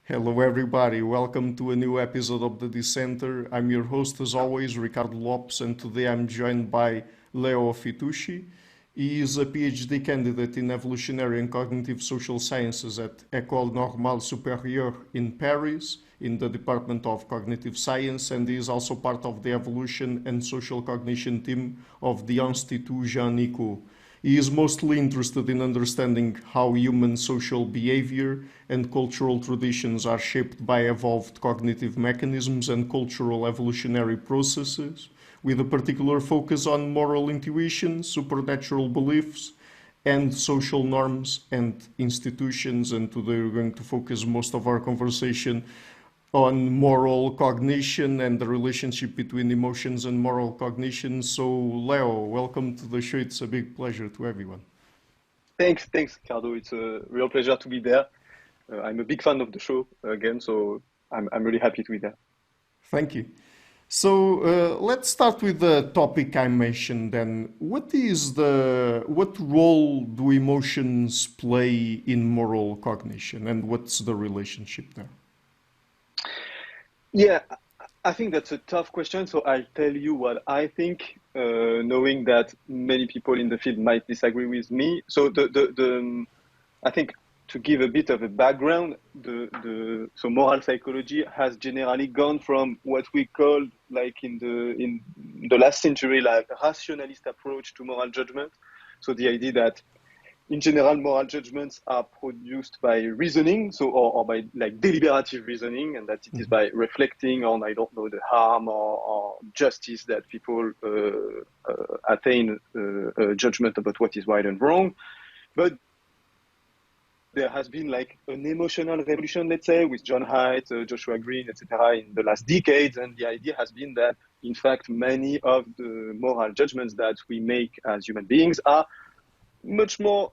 Hello, everybody. Welcome to a new episode of the Dissenter. I'm your host, as always, Ricardo Lopes, and today I'm joined by Léo Fitouchi. He is a PhD candidate in evolutionary and cognitive social sciences at École Normale Supérieure in Paris, in the Department of Cognitive Science, and he is also part of the Evolution and Social Cognition team of the Institut Jean-Nicod. He is mostly interested in understanding how human social behavior and cultural traditions are shaped by evolved cognitive mechanisms and cultural evolutionary processes, with a particular focus on moral intuition, supernatural beliefs, and social norms and institutions. And today we're going to focus most of our conversation on moral cognition and the relationship between emotions and moral cognition. So, Leo, welcome to the show. It's a big pleasure to everyone. Thanks, Ricardo. It's a real pleasure to be there. I'm a big fan of the show again, so I'm really happy to be there. Thank you. So let's start with the topic I mentioned then. What role do emotions play in moral cognition, and what's the relationship there? Yeah, I think that's a tough question. So I'll tell you what I think, knowing that many people in the field might disagree with me. So I think to give a bit of a background, so moral psychology has generally gone from what we call, like in the last century, like a rationalist approach to moral judgment. So the idea that in general, moral judgments are produced by reasoning, so or by like deliberative reasoning, and that it is by reflecting on, I don't know, the harm or justice that people attain a judgment about what is right and wrong. But there has been like an emotional revolution, let's say, with John Haidt, Joshua Green, etc., in the last decades, and the idea has been that, in fact, many of the moral judgments that we make as human beings are much more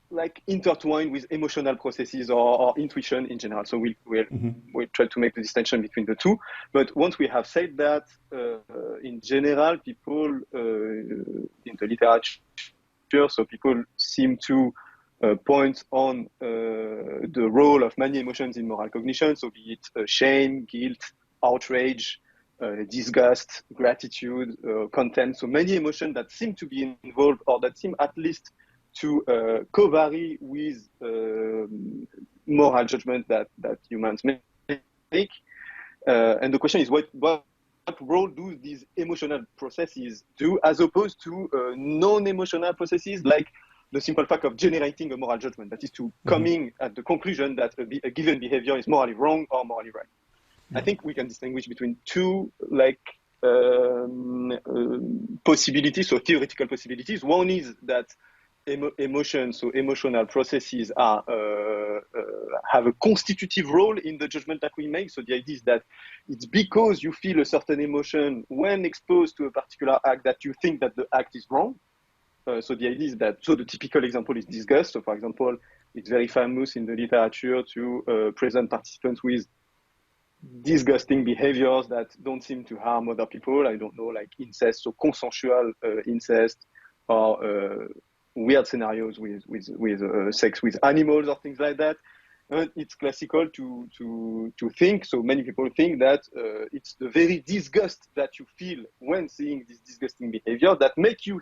like intertwined with emotional processes or intuition in general. So we'll try to make the distinction between the two. But once we have said that, in general, people in the literature, so people seem to point on the role of many emotions in moral cognition. So be it shame, guilt, outrage, disgust, gratitude, contempt. So many emotions that seem to be involved, or that seem at least to co-vary with moral judgment that humans make. And the question is, what role do these emotional processes do, as opposed to non-emotional processes, like the simple fact of generating a moral judgment, that is to coming at the conclusion that a given behavior is morally wrong or morally right. I think we can distinguish between two possibilities, so theoretical possibilities. One is that emotions, so emotional processes are have a constitutive role in the judgment that we make. So the idea is that it's because you feel a certain emotion when exposed to a particular act that you think that the act is wrong. So the idea is that, so the typical example is disgust. So for example, it's very famous in the literature to present participants with disgusting behaviors that don't seem to harm other people. I don't know, like incest, so consensual incest, or weird scenarios with sex with animals or things like that. And it's classical to think, so many people think that it's the very disgust that you feel when seeing this disgusting behavior that make you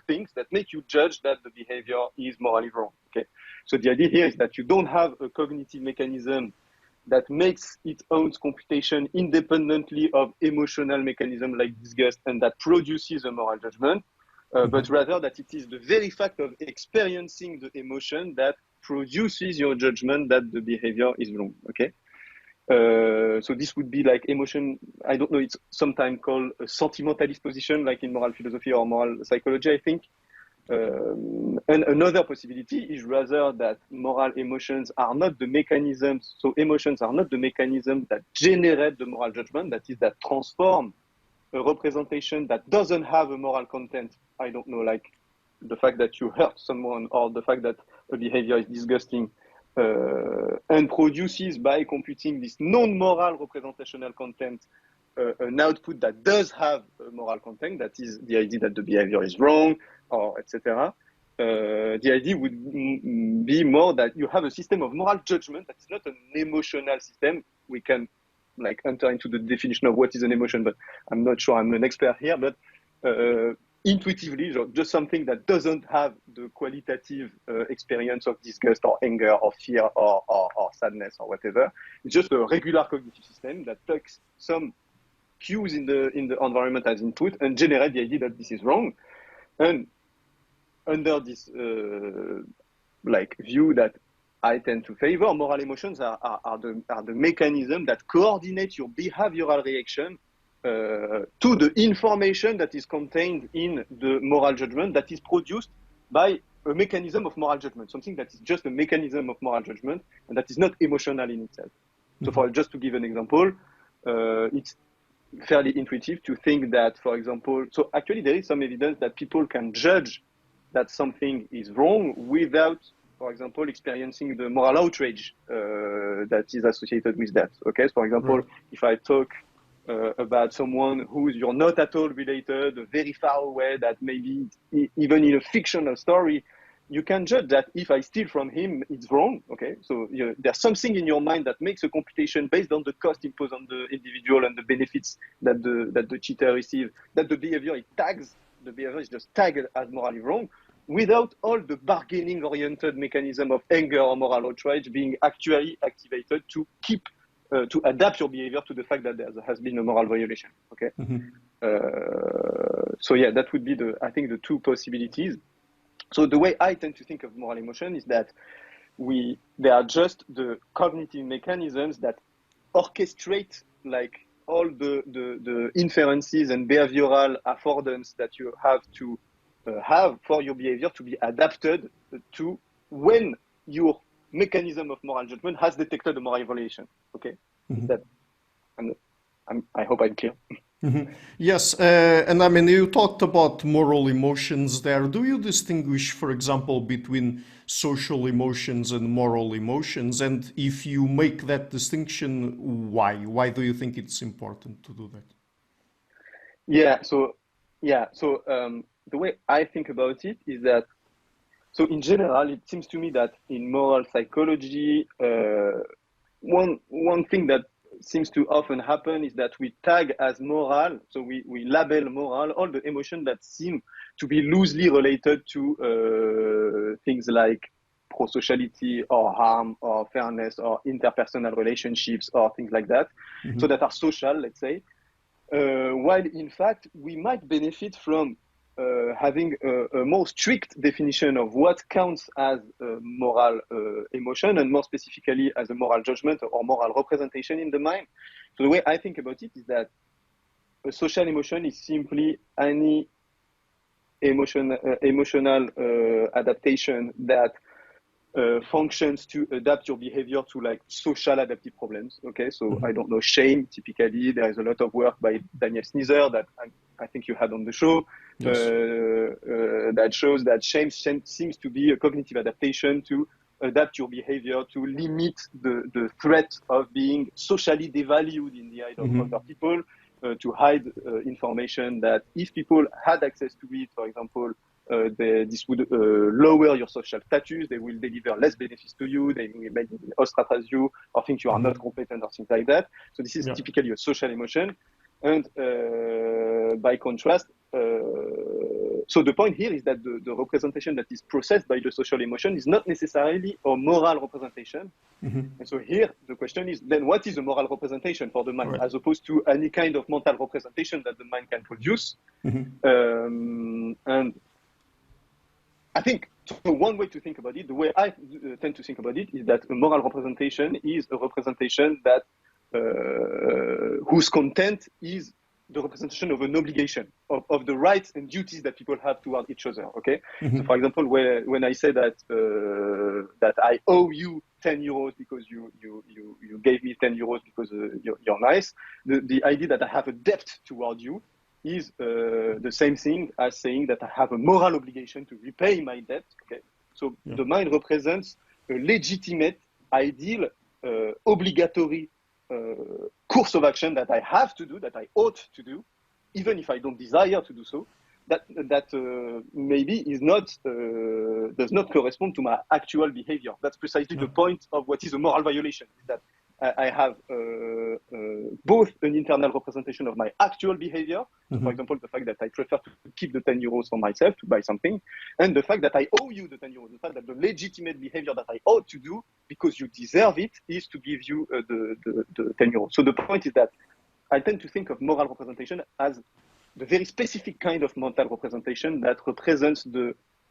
judge that the behavior is morally wrong. Okay, so the idea here is that you don't have a cognitive mechanism that makes its own computation independently of emotional mechanism like disgust, and that produces a moral judgment, but rather that it is the very fact of experiencing the emotion that produces your judgment that the behavior is wrong. Okay, so this would be like emotion. I don't know. It's sometimes called a sentimentalist position, like in moral philosophy or moral psychology, I think. And another possibility is rather that moral emotions are not the mechanisms. So emotions are not the mechanism that generate the moral judgment. That is, that transform a representation that doesn't have a moral content. I don't know, like the fact that you hurt someone, or the fact that a behavior is disgusting, and produces, by computing this non-moral representational content, an output that does have a moral content, that is the idea that the behavior is wrong, or etc. the idea would be more that you have a system of moral judgment that is not an emotional system. We can like enter into the definition of what is an emotion, but I'm not sure I'm an expert here. But intuitively, just something that doesn't have the qualitative experience of disgust or anger or fear or sadness or whatever. It's just a regular cognitive system that takes some cues in the environment as input and generate the idea that this is wrong. And under this like view that I tend to favor, moral emotions are the mechanism that coordinate your behavioral reaction to the information that is contained in the moral judgment that is produced by a mechanism of moral judgment, something that is just a mechanism of moral judgment and that is not emotional in itself. Mm-hmm. So just to give an example, it's fairly intuitive to think that, for example, so actually there is some evidence that people can judge that something is wrong without, for example, experiencing the moral outrage that is associated with that. Okay, so for example, right. If I talk about someone who you're not at all related, very far away, that maybe even in a fictional story, you can judge that if I steal from him, it's wrong. Okay, so there's something in your mind that makes a computation based on the cost imposed on the individual and the benefits that the cheater receives, that the behavior it tags. The behavior is just tagged as morally wrong without all the bargaining-oriented mechanism of anger or moral outrage being actually activated to keep, to adapt your behavior to the fact that there has been a moral violation, okay? Mm-hmm. So yeah, that would be I think the two possibilities. So the way I tend to think of moral emotion is that they are just the cognitive mechanisms that orchestrate like all the inferences and behavioral affordance that you have to have for your behavior to be adapted to when your mechanism of moral judgment has detected a moral violation. Okay, mm-hmm. That I hope I'm clear. Mm-hmm. Yes, and I mean, you talked about moral emotions there. Do you distinguish, for example, between social emotions and moral emotions? And if you make that distinction, why? Why do you think it's important to do that? So the way I think about it is that, so in general, it seems to me that in moral psychology, one thing that seems to often happen is that we tag as moral, so we label moral all the emotions that seem to be loosely related to things like prosociality or harm or fairness or interpersonal relationships or things like that, mm-hmm. So that are social, let's say, while in fact we might benefit from having a more strict definition of what counts as a moral emotion, and more specifically as a moral judgment or moral representation in the mind. So the way I think about it is that a social emotion is simply any emotional adaptation that functions to adapt your behavior to like social adaptive problems. Okay, so mm-hmm. I don't know, shame, typically there is a lot of work by Daniel Sneezer that I think you had on the show. Yes. That shows that shame seems to be a cognitive adaptation to adapt your behavior to limit the threat of being socially devalued in the eyes of mm-hmm. other people, to hide information that if people had access to it, for example, this would lower your social status, they will deliver less benefits to you, they will maybe ostracize you or think you are mm-hmm. not competent or things like that. So this is typically a social emotion. And by contrast, so the point here is that the representation that is processed by the social emotion is not necessarily a moral representation. Mm-hmm. And so here the question is, then what is a moral representation for the mind, right, as opposed to any kind of mental representation that the mind can produce? Mm-hmm. And I think one way to think about it, the way I tend to think about it, is that a moral representation is a representation that whose content is the representation of an obligation, of the rights and duties that people have toward each other. Okay, mm-hmm. So for example, when I say that that I owe you 10 euros because you gave me 10 euros because you're nice, the idea that I have a debt toward you is the same thing as saying that I have a moral obligation to repay my debt. Okay, so the mind represents a legitimate, ideal, obligatory course of action that I have to do, that I ought to do, even if I don't desire to do so, maybe is not does not correspond to my actual behavior. That's precisely the point of what is a moral violation. Is that I have both an internal representation of my actual behavior, so for example, the fact that I prefer to keep the 10 euros for myself to buy something, and the fact that I owe you the 10 euros, the fact that the legitimate behavior that I ought to do because you deserve it is to give you the 10 euros. So the point is that I tend to think of moral representation as the very specific kind of mental representation that represents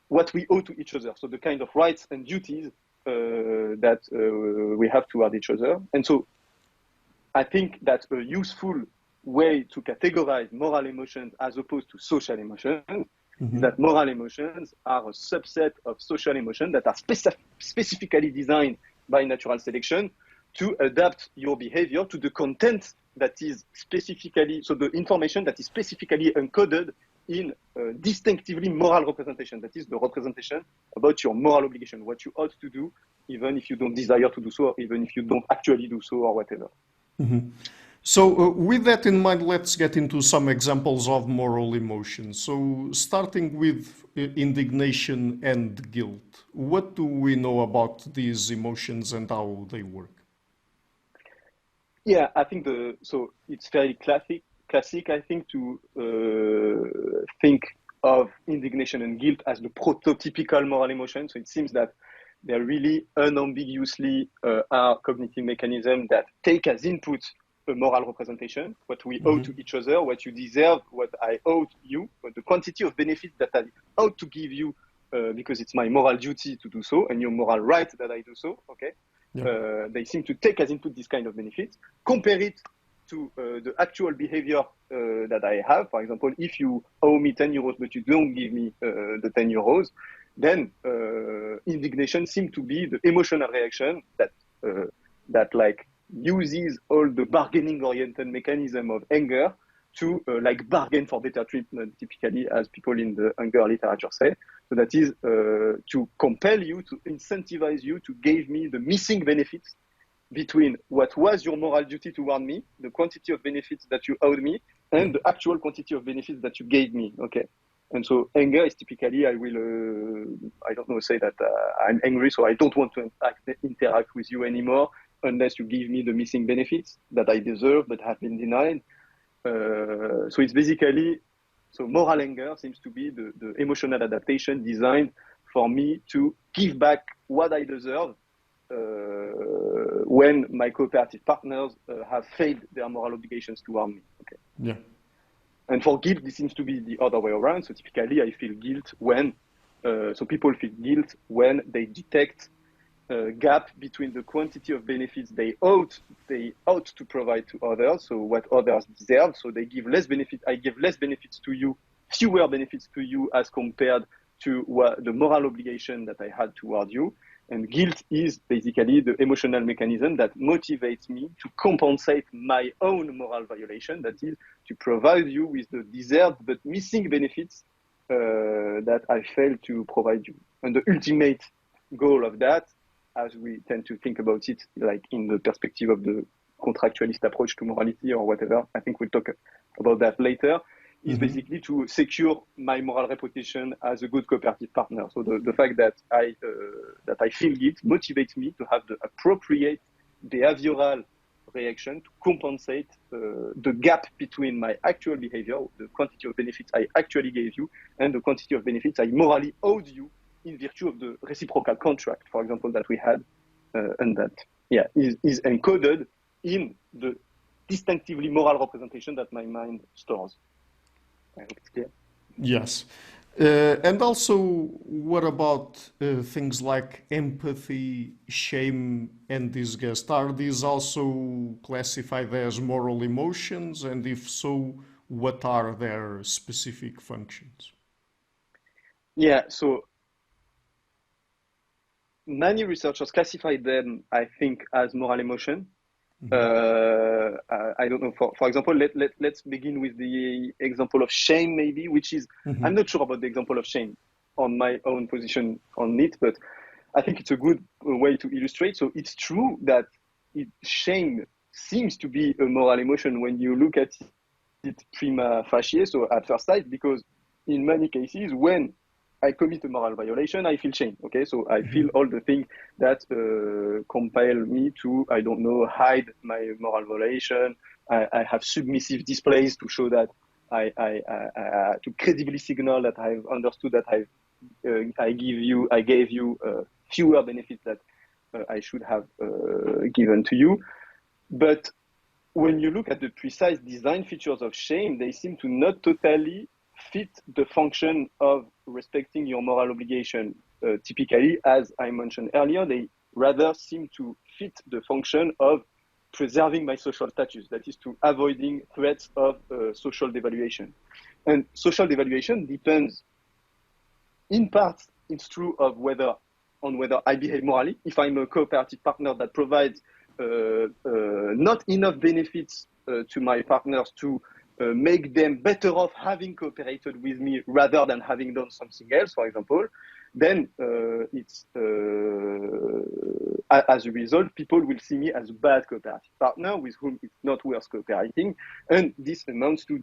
what we owe to each other. So the kind of rights and duties that we have toward each other. And so I think that a useful way to categorize moral emotions as opposed to social emotions is that moral emotions are a subset of social emotions that are specifically designed by natural selection to adapt your behavior to the content that is specifically, so the information that is specifically encoded in distinctively moral representation. That is the representation about your moral obligation, what you ought to do, even if you don't desire to do so, or even if you don't actually do so, or whatever. So with that in mind, let's get into some examples of moral emotions. So starting with indignation and guilt, what do we know about these emotions and how they work? Yeah, I think so it's very classic, I think, to think of indignation and guilt as the prototypical moral emotion. So it seems that there really unambiguously are cognitive mechanisms that take as input a moral representation, what we owe to each other, what you deserve, what I owe to you, but the quantity of benefits that I ought to give you because it's my moral duty to do so, and your moral right that I do so, okay? Yeah. They seem to take as input this kind of benefits, compare it to the actual behavior that I have. For example, if you owe me 10 euros, but you don't give me the 10 euros, then indignation seems to be the emotional reaction that like uses all the bargaining-oriented mechanism of anger to like bargain for better treatment, typically, as people in the anger literature say. So that is to compel you, to incentivize you to give me the missing benefits between what was your moral duty toward me, the quantity of benefits that you owed me, and the actual quantity of benefits that you gave me. Okay. And so anger is typically, I don't know, say that I'm angry, so I don't want to interact with you anymore unless you give me the missing benefits that I deserve but have been denied. So it's basically, so moral anger seems to be the emotional adaptation designed for me to give back what I deserve when my cooperative partners have failed their moral obligations toward me. Okay. Yeah. And for guilt, this seems to be the other way around. So typically, I feel guilt when, so people feel guilt when they detect a gap between the quantity of benefits they ought to provide to others, so what others deserve. So they give less benefits. I give less benefits to you, fewer benefits to you as compared to the moral obligation that I had toward you. And guilt is basically the emotional mechanism that motivates me to compensate my own moral violation, that is, to provide you with the deserved but missing benefits that I failed to provide you. And the ultimate goal of that, as we tend to think about it, like in the perspective of the contractualist approach to morality or whatever, I think we'll talk about that later, is basically to secure my moral reputation as a good cooperative partner. So the fact that I feel guilt motivates me to have the appropriate behavioral reaction to compensate the gap between my actual behavior, the quantity of benefits I actually gave you, and the quantity of benefits I morally owed you in virtue of the reciprocal contract, for example, that we had, and that is encoded in the distinctively moral representation that my mind stores. I hope it's clear. Yes. And also, what about things like empathy, shame, and disgust? Are these also classified as moral emotions? And if so, what are their specific functions? Yeah, so many researchers classify them, I think, as moral emotion. I don't know. For example, let's begin with the example of shame, maybe, which is, I'm not sure about the example of shame on my own position on it, but I think it's a good way to illustrate. So it's true that shame seems to be a moral emotion when you look at it prima facie, so at first sight, because in many cases, when I commit a moral violation, I feel shame. Okay, so I feel all the things that compel me to, I don't know, hide my moral violation. I have submissive displays to show that to credibly signal that I've understood that I gave you fewer benefits that I should have given to you. But when you look at the precise design features of shame, they seem to not totally fit the function of respecting your moral obligation. Typically, as I mentioned earlier, they rather seem to fit the function of preserving my social status, that is, to avoiding threats of social devaluation. And social devaluation depends, in part, it's true of whether I behave morally. If I'm a cooperative partner that provides not enough benefits to my partners to make them better off having cooperated with me rather than having done something else, for example, then as a result, people will see me as a bad cooperative partner with whom it's not worth cooperating, and this amounts to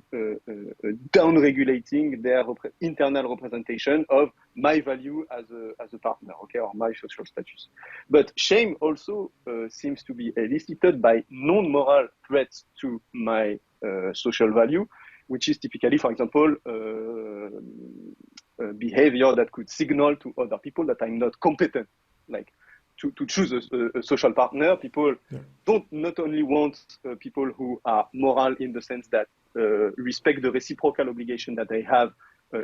down-regulating their internal representation of my value as a partner, okay, or my social status. But shame also seems to be elicited by non-moral threats to my social value, which is typically, for example, behavior that could signal to other people that I'm not competent. Like to choose a social partner, people don't not only want people who are moral in the sense that respect the reciprocal obligation that they have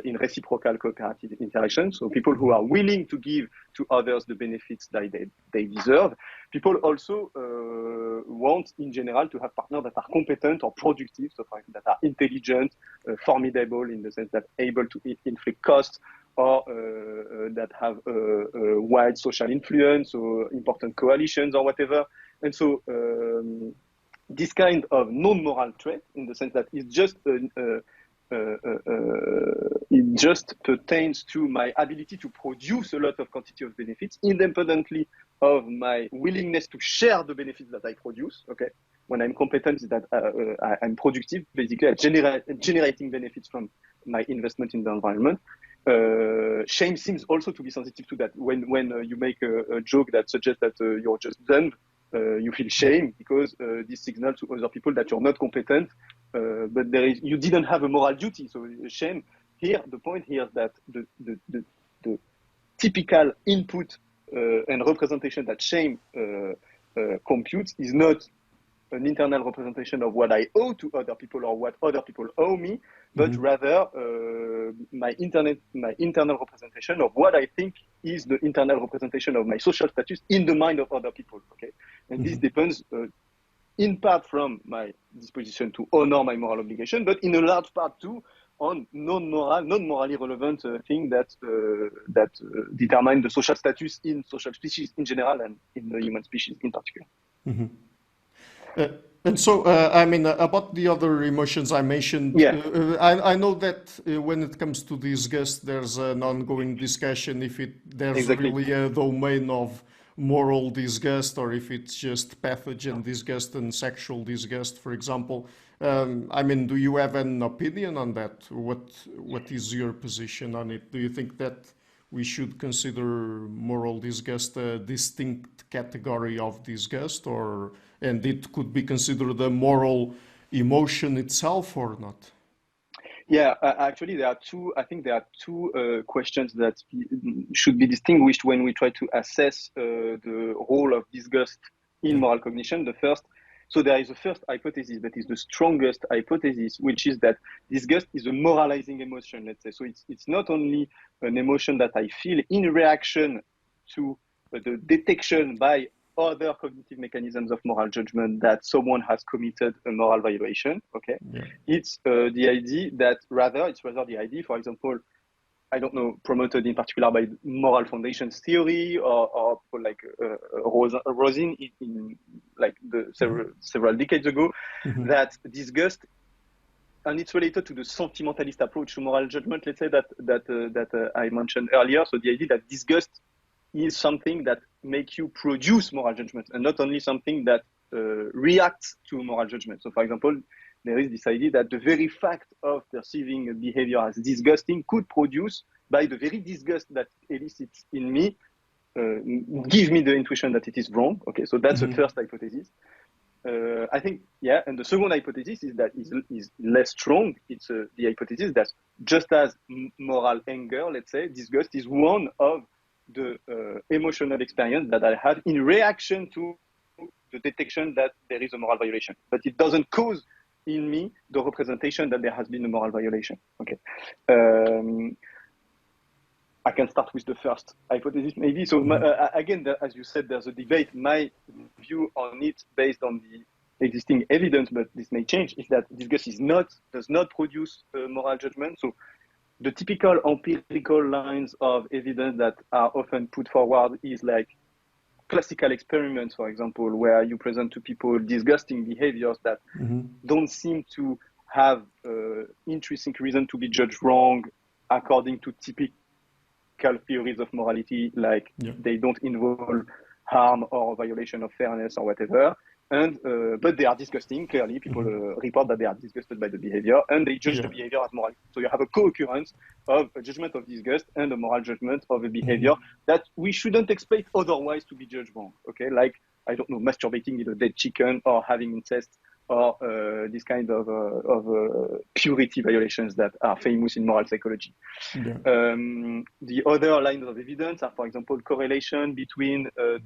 in reciprocal cooperative interaction. So people who are willing to give to others the benefits that they deserve. People also want, in general, to have partners that are competent or productive, so that are intelligent, formidable in the sense that able to inflict costs, or that have wide social influence or important coalitions or whatever. And so this kind of non-moral trait, in the sense that it's just it just pertains to my ability to produce a lot of quantity of benefits, independently of my willingness to share the benefits that I produce. Okay, when I'm competent, is that I'm productive, basically, generating benefits from my investment in the environment. Shame seems also to be sensitive to that. When you make a joke that suggests that you're just done, you feel shame because this signals to other people that you're not competent, but you didn't have a moral duty. So shame here, the point here is that the typical input and representation that shame computes is not an internal representation of what I owe to other people or what other people owe me, but rather my internal representation of what I think is the internal representation of my social status in the mind of other people. Okay, and this depends in part from my disposition to honor my moral obligation, but in a large part too on non-morally relevant things that determine the social status in social species in general and in the human species in particular. And so, I mean, about the other emotions I mentioned, I know that when it comes to disgust, there's an ongoing discussion if there's really a domain of moral disgust or if it's just pathogen disgust and sexual disgust, for example. I mean, do you have an opinion on that? What is your position on it? Do you think that we should consider moral disgust a distinct category of disgust, and it could be considered a moral emotion itself or not? Yeah, actually, there are two questions that should be distinguished when we try to assess the role of disgust in moral cognition. So there is a first hypothesis that is the strongest hypothesis, which is that disgust is a moralizing emotion, let's say. So it's not only an emotion that I feel in reaction to the detection by other cognitive mechanisms of moral judgment that someone has committed a moral violation. Okay, it's the idea that it's rather the idea, for example, I don't know, promoted in particular by moral foundations theory or like Rosin in like several decades ago, that disgust, and it's related to the sentimentalist approach to moral judgment, let's say, that I mentioned earlier. So the idea that disgust is something that makes you produce moral judgment and not only something that reacts to moral judgment. So, for example, there is this idea that the very fact of perceiving a behavior as disgusting could produce, by the very disgust that elicits in me, give me the intuition that it is wrong. Okay, so that's the first hypothesis. I think, yeah, and the second hypothesis is that is less strong. It's the hypothesis that just as moral anger, let's say, disgust is one of the emotional experience that I have in reaction to the detection that there is a moral violation, but it doesn't cause in me the representation that there has been a moral violation. Okay. I can start with the first hypothesis, maybe. So again, as you said, there's a debate. My view on it, based on the existing evidence, but this may change, is that disgust does not produce moral judgment. So the typical empirical lines of evidence that are often put forward is like classical experiments, for example, where you present to people disgusting behaviors that don't seem to have intrinsic reason to be judged wrong according to typical theories of morality, like they don't involve harm or violation of fairness or whatever. And but they are disgusting. Clearly, people report that they are disgusted by the behavior, and they judge the behavior as moral. So you have a co-occurrence of a judgment of disgust and a moral judgment of a behavior that we shouldn't expect otherwise to be judged wrong. Okay, like, I don't know, masturbating with a dead chicken, or having incest, or this kind of purity violations that are famous in moral psychology. The other lines of evidence are, for example, correlation between a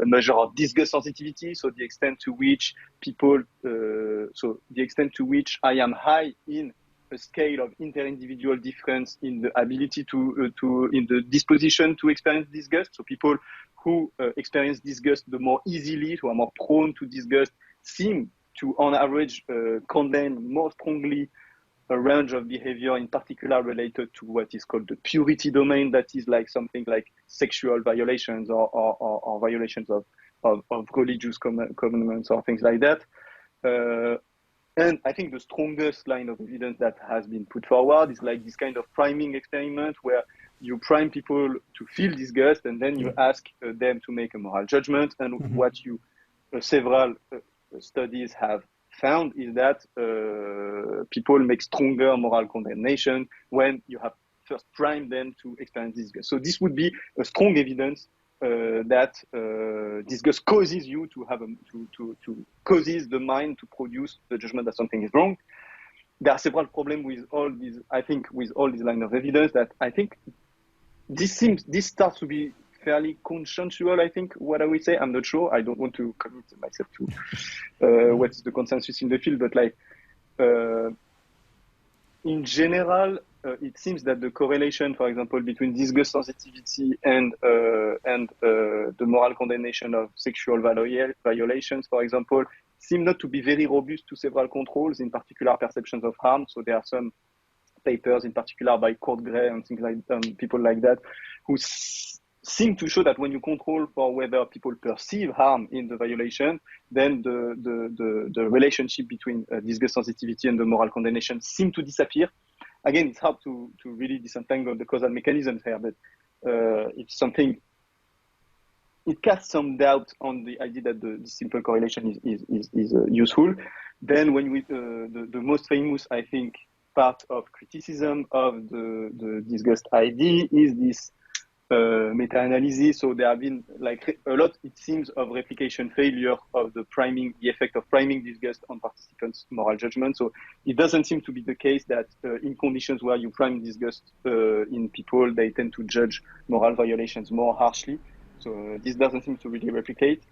measure of disgust sensitivity, so the extent to which I am high in a scale of inter-individual difference in the ability in the disposition to experience disgust. So people who experience disgust the more easily, who are more prone to disgust, seem to, on average, condemn more strongly a range of behavior, in particular related to what is called the purity domain, that is like something like sexual violations or violations of religious commandments or things like that. And I think the strongest line of evidence that has been put forward is like this kind of priming experiment, where you prime people to feel disgust, and then you ask them to make a moral judgment. And what several studies have found is that people make stronger moral condemnation when you have first primed them to experience disgust. So this would be a strong evidence that disgust causes you to have causes the mind to produce the judgment that something is wrong. There are several problems with all these. I think with all these lines of evidence, that I think this starts to be fairly consensual. I think what I would say. I'm not sure. I don't want to commit myself to what is the consensus in the field, but like in general, it seems that the correlation, for example, between disgust sensitivity and the moral condemnation of sexual violations, for example, seem not to be very robust to several controls, in particular perceptions of harm. So there are some papers, in particular by Kurt Gray and things like people like that, who seem to show that when you control for whether people perceive harm in the violation, then the relationship between disgust sensitivity and the moral condemnation seem to disappear. Again, it's hard to really disentangle the causal mechanisms here, but it's something. It casts some doubt on the idea that this simple correlation is useful. Then, when the most famous, I think, part of criticism of the disgust idea is this meta-analysis. So there have been like a lot, it seems, of replication failure of the effect of priming disgust on participants' moral judgment. So it doesn't seem to be the case that in conditions where you prime disgust in people, they tend to judge moral violations more harshly. So this doesn't seem to really replicate.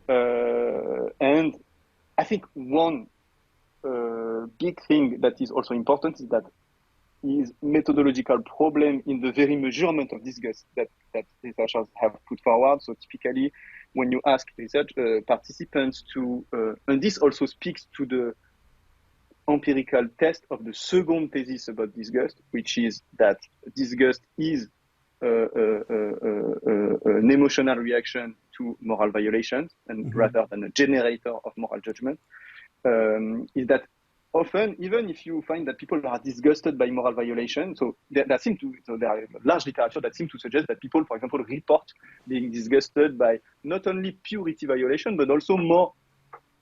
And I think one big thing that is also important is that is methodological problem in the very measurement of disgust that researchers have put forward. So typically, when you ask research participants to, and this also speaks to the empirical test of the second thesis about disgust, which is that disgust is an emotional reaction to moral violations, and rather than a generator of moral judgment, is that often, even if you find that people are disgusted by moral violation, so there are large literature that seem to suggest that people, for example, report being disgusted by not only purity violation, but also more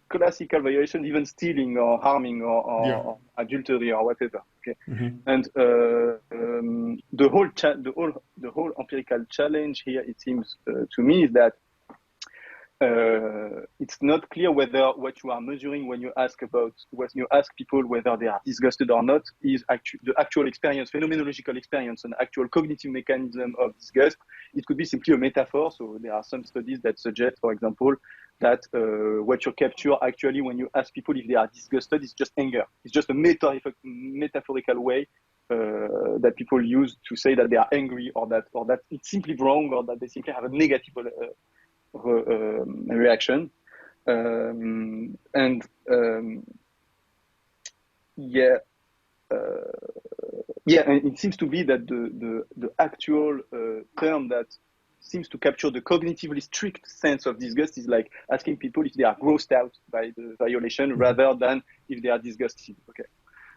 classical violations, even stealing or harming Yeah. or adultery or whatever. Okay, Mm-hmm. and the whole empirical challenge here, it seems to me, is that it's not clear whether what you are measuring when you ask people whether they are disgusted or not is the actual experience, phenomenological experience, an actual cognitive mechanism of disgust. It could be simply a metaphor. So there are some studies that suggest, for example, that what you capture actually when you ask people if they are disgusted is just anger. It's just a metaphorical way that people use to say that they are angry, or that it's simply wrong, or that they simply have a negative reaction. And and it seems to be that the actual term that seems to capture the cognitively strict sense of disgust is like asking people if they are grossed out by the violation rather than if they are disgusted. Okay.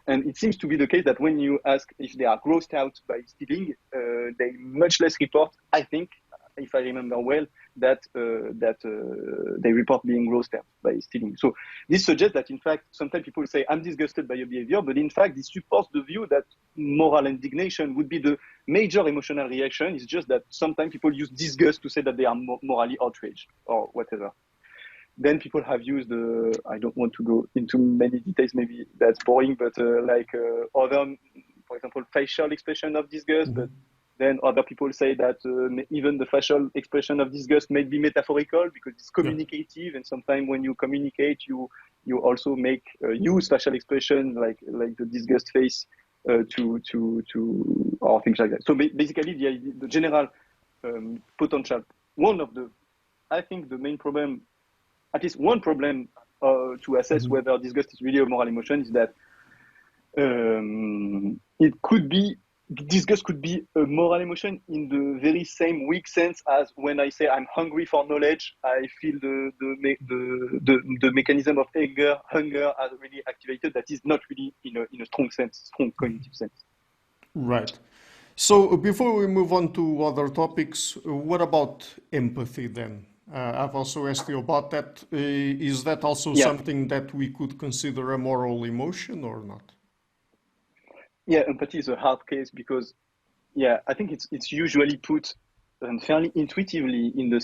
And it seems to be the case that when you ask if they are grossed out by stealing, they much less report, I think, if I remember well, that they report being grossed out by stealing. So this suggests that, in fact, sometimes people say, I'm disgusted by your behavior, but in fact, this supports the view that moral indignation would be the major emotional reaction. It's just that sometimes people use disgust to say that they are morally outraged or whatever. Then people have used, I don't want to go into many details, maybe that's boring, but other, for example, facial expression of disgust. Mm-hmm. But then other people say that even the facial expression of disgust may be metaphorical because it's communicative, and sometimes when you communicate, you also make use facial expression like the disgust face to or things like that. So basically, the general potential, I think the main problem, at least one problem to assess whether disgust is really a moral emotion, is that disgust could be a moral emotion in the very same weak sense as when I say I'm hungry for knowledge, I feel the mechanism of hunger as really activated. That is not really in a strong cognitive sense. Right. So before we move on to other topics, what about empathy then? I've also asked you about that. Is that also something that we could consider a moral emotion or not? Yeah, empathy is a hard case because, I think it's usually put fairly intuitively in the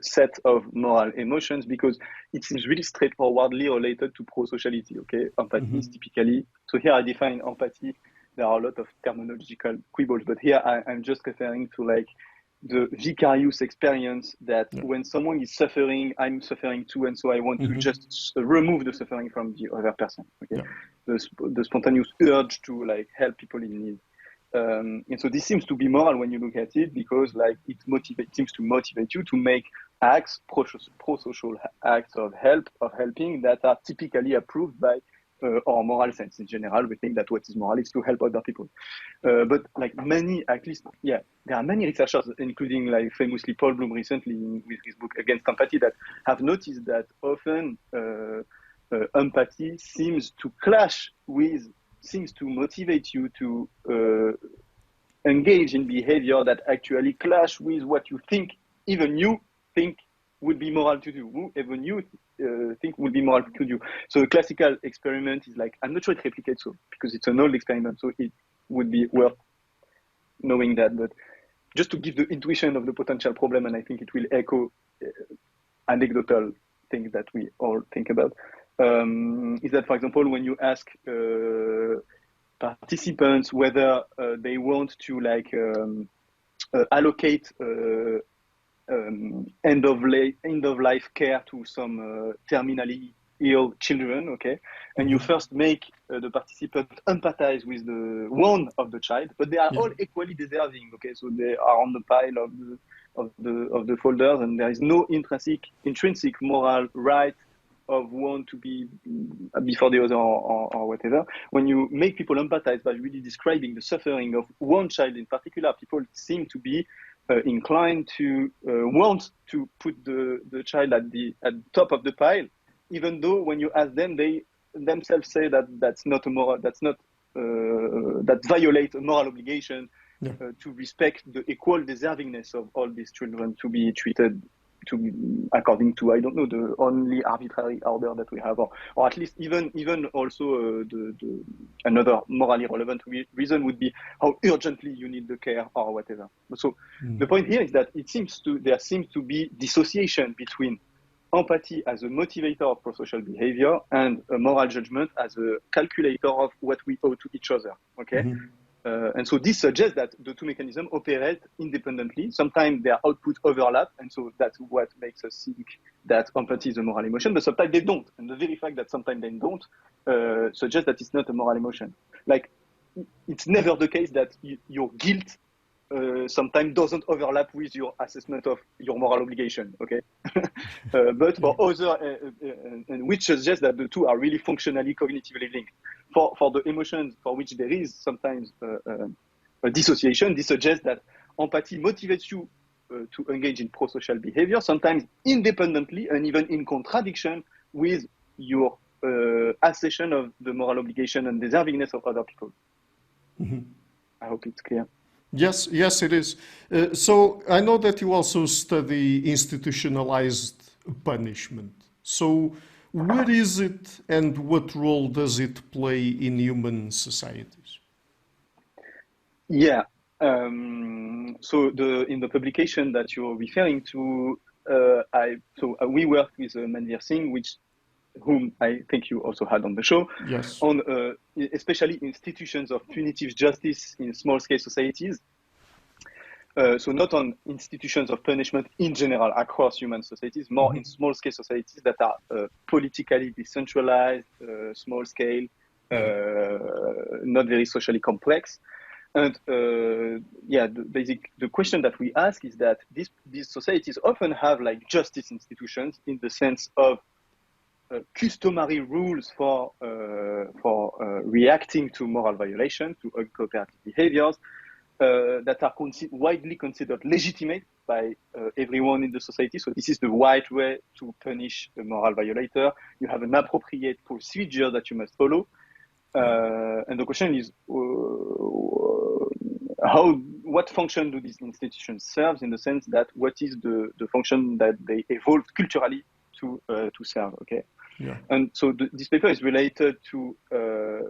set of moral emotions because it seems really straightforwardly related to pro-sociality. Okay, empathy is typically. So here I define empathy. There are a lot of terminological quibbles, but here I'm just referring to like the vicarious experience that when someone is suffering, I'm suffering too, and so I want to just remove the suffering from the other person. Okay, the spontaneous urge to like help people in need, and so this seems to be moral when you look at it because like it seems to motivate you to make acts, pro-social acts of helping that are typically approved by or moral sense. In general, we think that what is moral is to help other people. But like there are many researchers, including like famously Paul Bloom recently with his book Against Empathy, that have noticed that often empathy seems to motivate you to engage in behavior that actually clash with what you think, even you think would be moral to do, even you think would be moral to do. So a classical experiment is like, I'm not sure it replicates so because it's an old experiment, so it would be worth knowing that, but just to give the intuition of the potential problem, and I think it will echo anecdotal things that we all think about, is that, for example, when you ask participants whether they want to like allocate end of life care to some terminally ill children, okay, and you first make the participant empathize with the one of the child, but they are all equally deserving, okay, so they are on the pile of the folders, and there is no intrinsic moral right of one to be before the other or whatever. When you make people empathize by really describing the suffering of one child in particular, people seem to be inclined to want to put the child at the top of the pile, even though when you ask them, they themselves say that that violates a moral obligation to respect the equal deservingness of all these children to be treated according to, I don't know, the only arbitrary order that we have, or at least even also another morally relevant reason would be how urgently you need the care or whatever. So the point here is that there seems to be dissociation between empathy as a motivator of pro-social behavior and a moral judgment as a calculator of what we owe to each other. Okay. And so this suggests that the two mechanisms operate independently. Sometimes their output overlap, and so that's what makes us think that empathy is a moral emotion, but sometimes they don't. And the very fact that sometimes they don't suggests that it's not a moral emotion. Like, it's never the case that your guilt sometimes doesn't overlap with your assessment of your moral obligation, okay? But for other, and which suggests that the two are really functionally, cognitively linked. For the emotions for which there is sometimes a dissociation, this suggests that empathy motivates you to engage in pro-social behavior, sometimes independently and even in contradiction with your assertion of the moral obligation and deservingness of other people. I hope it's clear. Yes, it is. So I know that you also study institutionalized punishment. So where is it and what role does it play in human societies? Yeah. So in the publication that you're referring to, we worked with Manveer Singh, whom I think you also had on the show, yes, on especially institutions of punitive justice in small-scale societies. So not on institutions of punishment in general across human societies, more in small-scale societies that are politically decentralized, small-scale, not very socially complex. And the question that we ask is that these societies often have like justice institutions in the sense of customary rules for reacting to moral violation, to uncooperative behaviors that are widely considered legitimate by everyone in the society. So this is the right way to punish a moral violator. You have an appropriate procedure that you must follow. And the question is, what function do these institutions serve, in the sense that what is the function that they evolved culturally to serve? Okay. Yeah. And so this paper is related to a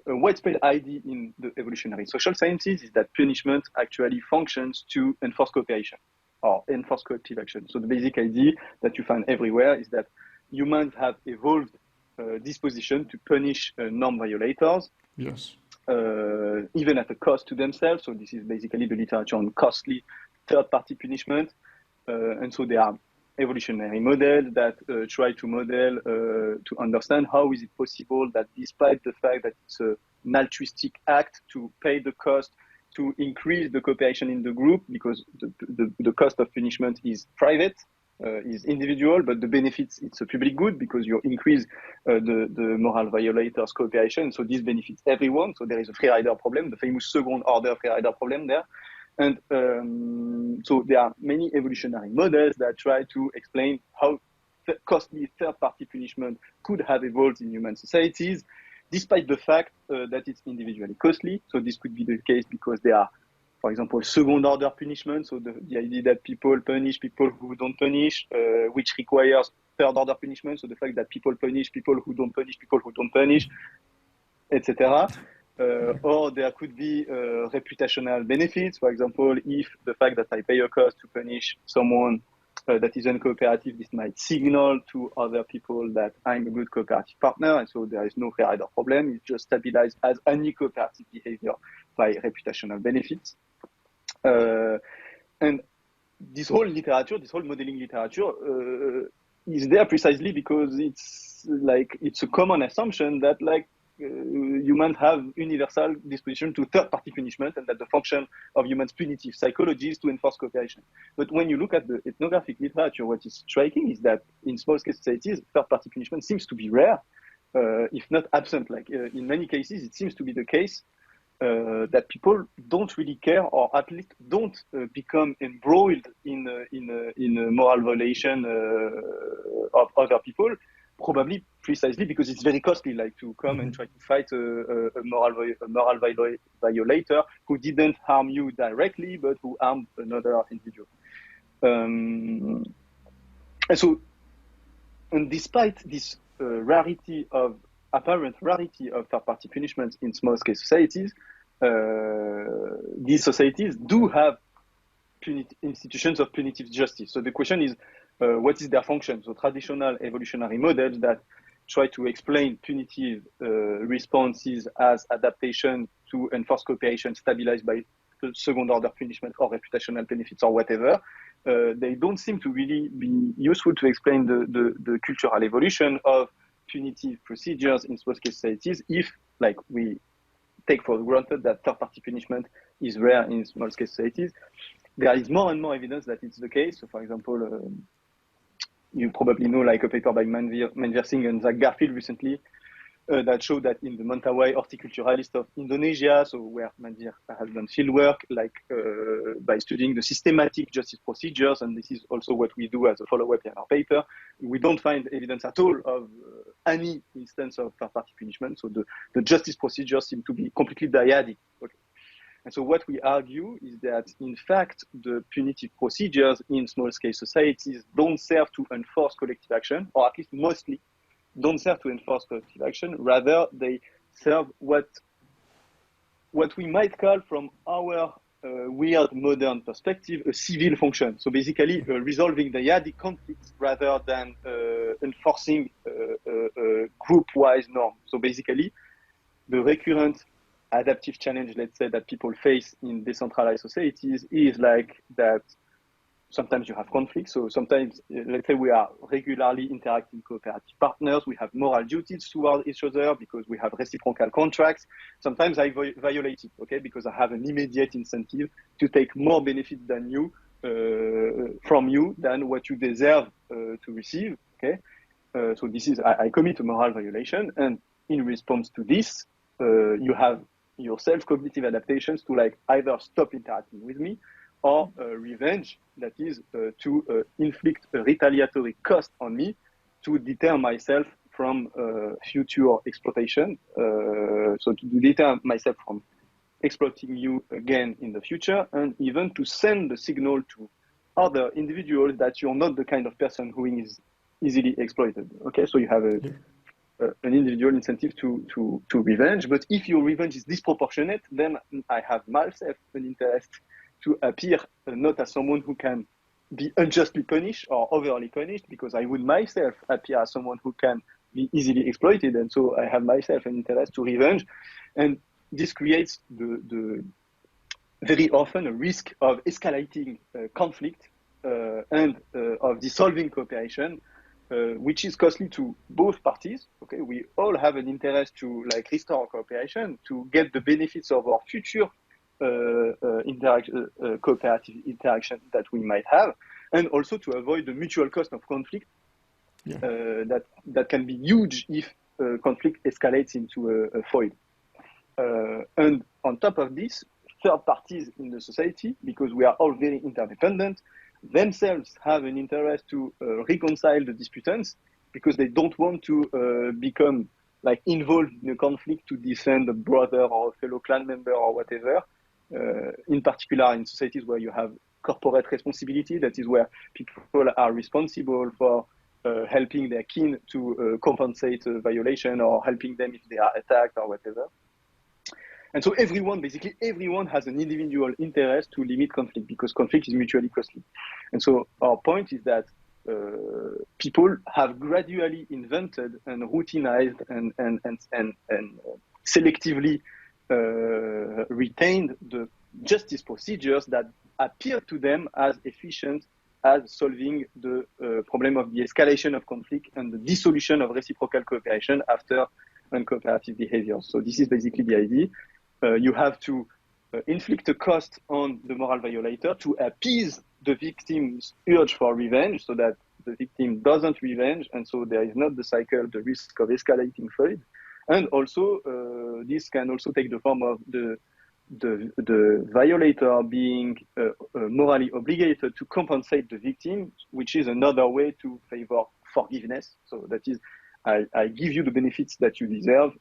widespread idea in the evolutionary social sciences is that punishment actually functions to enforce cooperation or enforce collective action. So the basic idea that you find everywhere is that humans have evolved disposition to punish norm violators, even at a cost to themselves. So this is basically the literature on costly third-party punishment. And so there are evolutionary models that try to model, to understand how is it possible that despite the fact that it's an altruistic act to pay the cost to increase the cooperation in the group, because the cost of punishment is private, is individual, but the benefits, it's a public good because you increase the moral violators' cooperation. So this benefits everyone. So there is a free rider problem, the famous second order free rider problem there. And so there are many evolutionary models that try to explain how costly third-party punishment could have evolved in human societies, despite the fact that it's individually costly. So this could be the case because there are, for example, second-order punishment. So the idea that people punish people who don't punish, which requires third-order punishment. So the fact that people punish people who don't punish, etc. Or there could be reputational benefits. For example, if the fact that I pay a cost to punish someone that is uncooperative, this might signal to other people that I'm a good cooperative partner, and so there is no fair rider problem. It's just stabilized as any cooperative behavior by reputational benefits. And this whole literature, this whole modeling literature is there precisely because it's a common assumption that humans have universal disposition to third-party punishment, and that the function of humans' punitive psychology is to enforce cooperation. But when you look at the ethnographic literature, what is striking is that in small-scale societies, third-party punishment seems to be rare, if not absent. In many cases, it seems to be the case that people don't really care, or at least don't become embroiled in a moral violation of other people, probably precisely because it's very costly, to come and try to fight a moral violator who didn't harm you directly, but who harmed another individual. And despite this apparent rarity of third-party punishment in small-scale societies, these societies do have institutions of punitive justice. So the question is, what is their function? So traditional evolutionary models that try to explain punitive responses as adaptation to enforced cooperation stabilized by second-order punishment or reputational benefits or whatever, they don't seem to really be useful to explain the cultural evolution of punitive procedures in small-scale societies if, like, we take for granted that third-party punishment is rare in small-scale societies. There is more and more evidence that it's the case. So, for example, you probably know, like, a paper by Manveer Singh and Zach Garfield recently that showed that in the Mentawai horticulturalist of Indonesia, so where Manveer has done field work, like by studying the systematic justice procedures, and this is also what we do as a follow-up in our paper, we don't find evidence at all of any instance of third-party punishment. So the justice procedures seem to be completely dyadic. Okay. And so what we argue is that, in fact, the punitive procedures in small-scale societies don't serve to enforce collective action, or at least mostly don't serve to enforce collective action. Rather, they serve what we might call, from our weird modern perspective, a civil function. So basically, resolving dyadic conflicts rather than enforcing group-wise norms. So basically, the recurrent adaptive challenge, let's say, that people face in decentralized societies is like that sometimes you have conflicts. So sometimes, let's say, we are regularly interacting cooperative partners. We have moral duties toward each other because we have reciprocal contracts. Sometimes I violate it, okay, because I have an immediate incentive to take more benefit than you, from you, than what you deserve to receive, okay? So this is, I commit a moral violation, and in response to this, you have yourself cognitive adaptations to, like, either stop interacting with me, or revenge, that is to inflict a retaliatory cost on me to deter myself from future exploitation. So to deter myself from exploiting you again in the future, and even to send the signal to other individuals that you're not the kind of person who is easily exploited. Okay, so you have an individual incentive to revenge. But if your revenge is disproportionate, then I have myself an interest to appear not as someone who can be unjustly punished or overly punished, because I would myself appear as someone who can be easily exploited. And so I have myself an interest to revenge. And this creates the very often a risk of escalating conflict and of dissolving cooperation, which is costly to both parties. Okay, we all have an interest to, like, restore cooperation, to get the benefits of our future cooperative interaction that we might have, and also to avoid the mutual cost of conflict that can be huge if conflict escalates into a foil. And on top of this, third parties in the society, because we are all very interdependent, themselves have an interest to reconcile the disputants, because they don't want to become, like, involved in a conflict to defend a brother or a fellow clan member or whatever. In particular, in societies where you have corporate responsibility, that is where people are responsible for helping their kin to compensate a violation, or helping them if they are attacked or whatever. And so basically everyone has an individual interest to limit conflict, because conflict is mutually costly. And so our point is that people have gradually invented and routinized and selectively retained the justice procedures that appear to them as efficient as solving the problem of the escalation of conflict and the dissolution of reciprocal cooperation after uncooperative behavior. So this is basically the idea. You have to inflict a cost on the moral violator to appease the victim's urge for revenge, so that the victim doesn't revenge, and so there is not the cycle, the risk of escalating feud. And also, this can also take the form of the violator being morally obligated to compensate the victim, which is another way to favor forgiveness. So that is, I give you the benefits that you deserve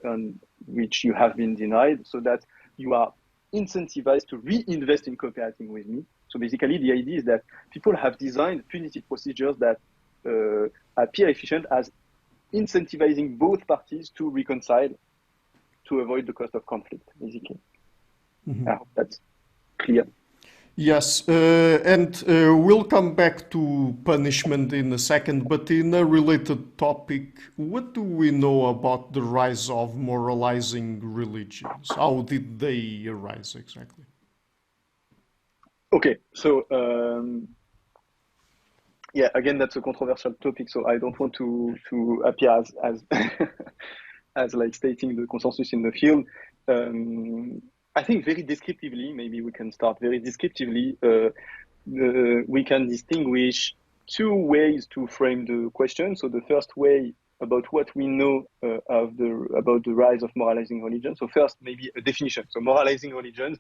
and which you have been denied, so that you are incentivized to reinvest in cooperating with me, So basically, the idea is that people have designed punitive procedures that appear efficient as incentivizing both parties to reconcile to avoid the cost of conflict, basically. I hope that's clear. Yes, and we'll come back to punishment in a second, but in a related topic, what do we know about the rise of moralizing religions? How did they arise exactly? Okay, so yeah, again, that's a controversial topic, so I don't want to appear as as like stating the consensus in the field. I think very descriptively, maybe we can start very descriptively. We can distinguish two ways to frame the question. So the first way about what we know about the rise of moralizing religions. So first, maybe a definition. So moralizing religions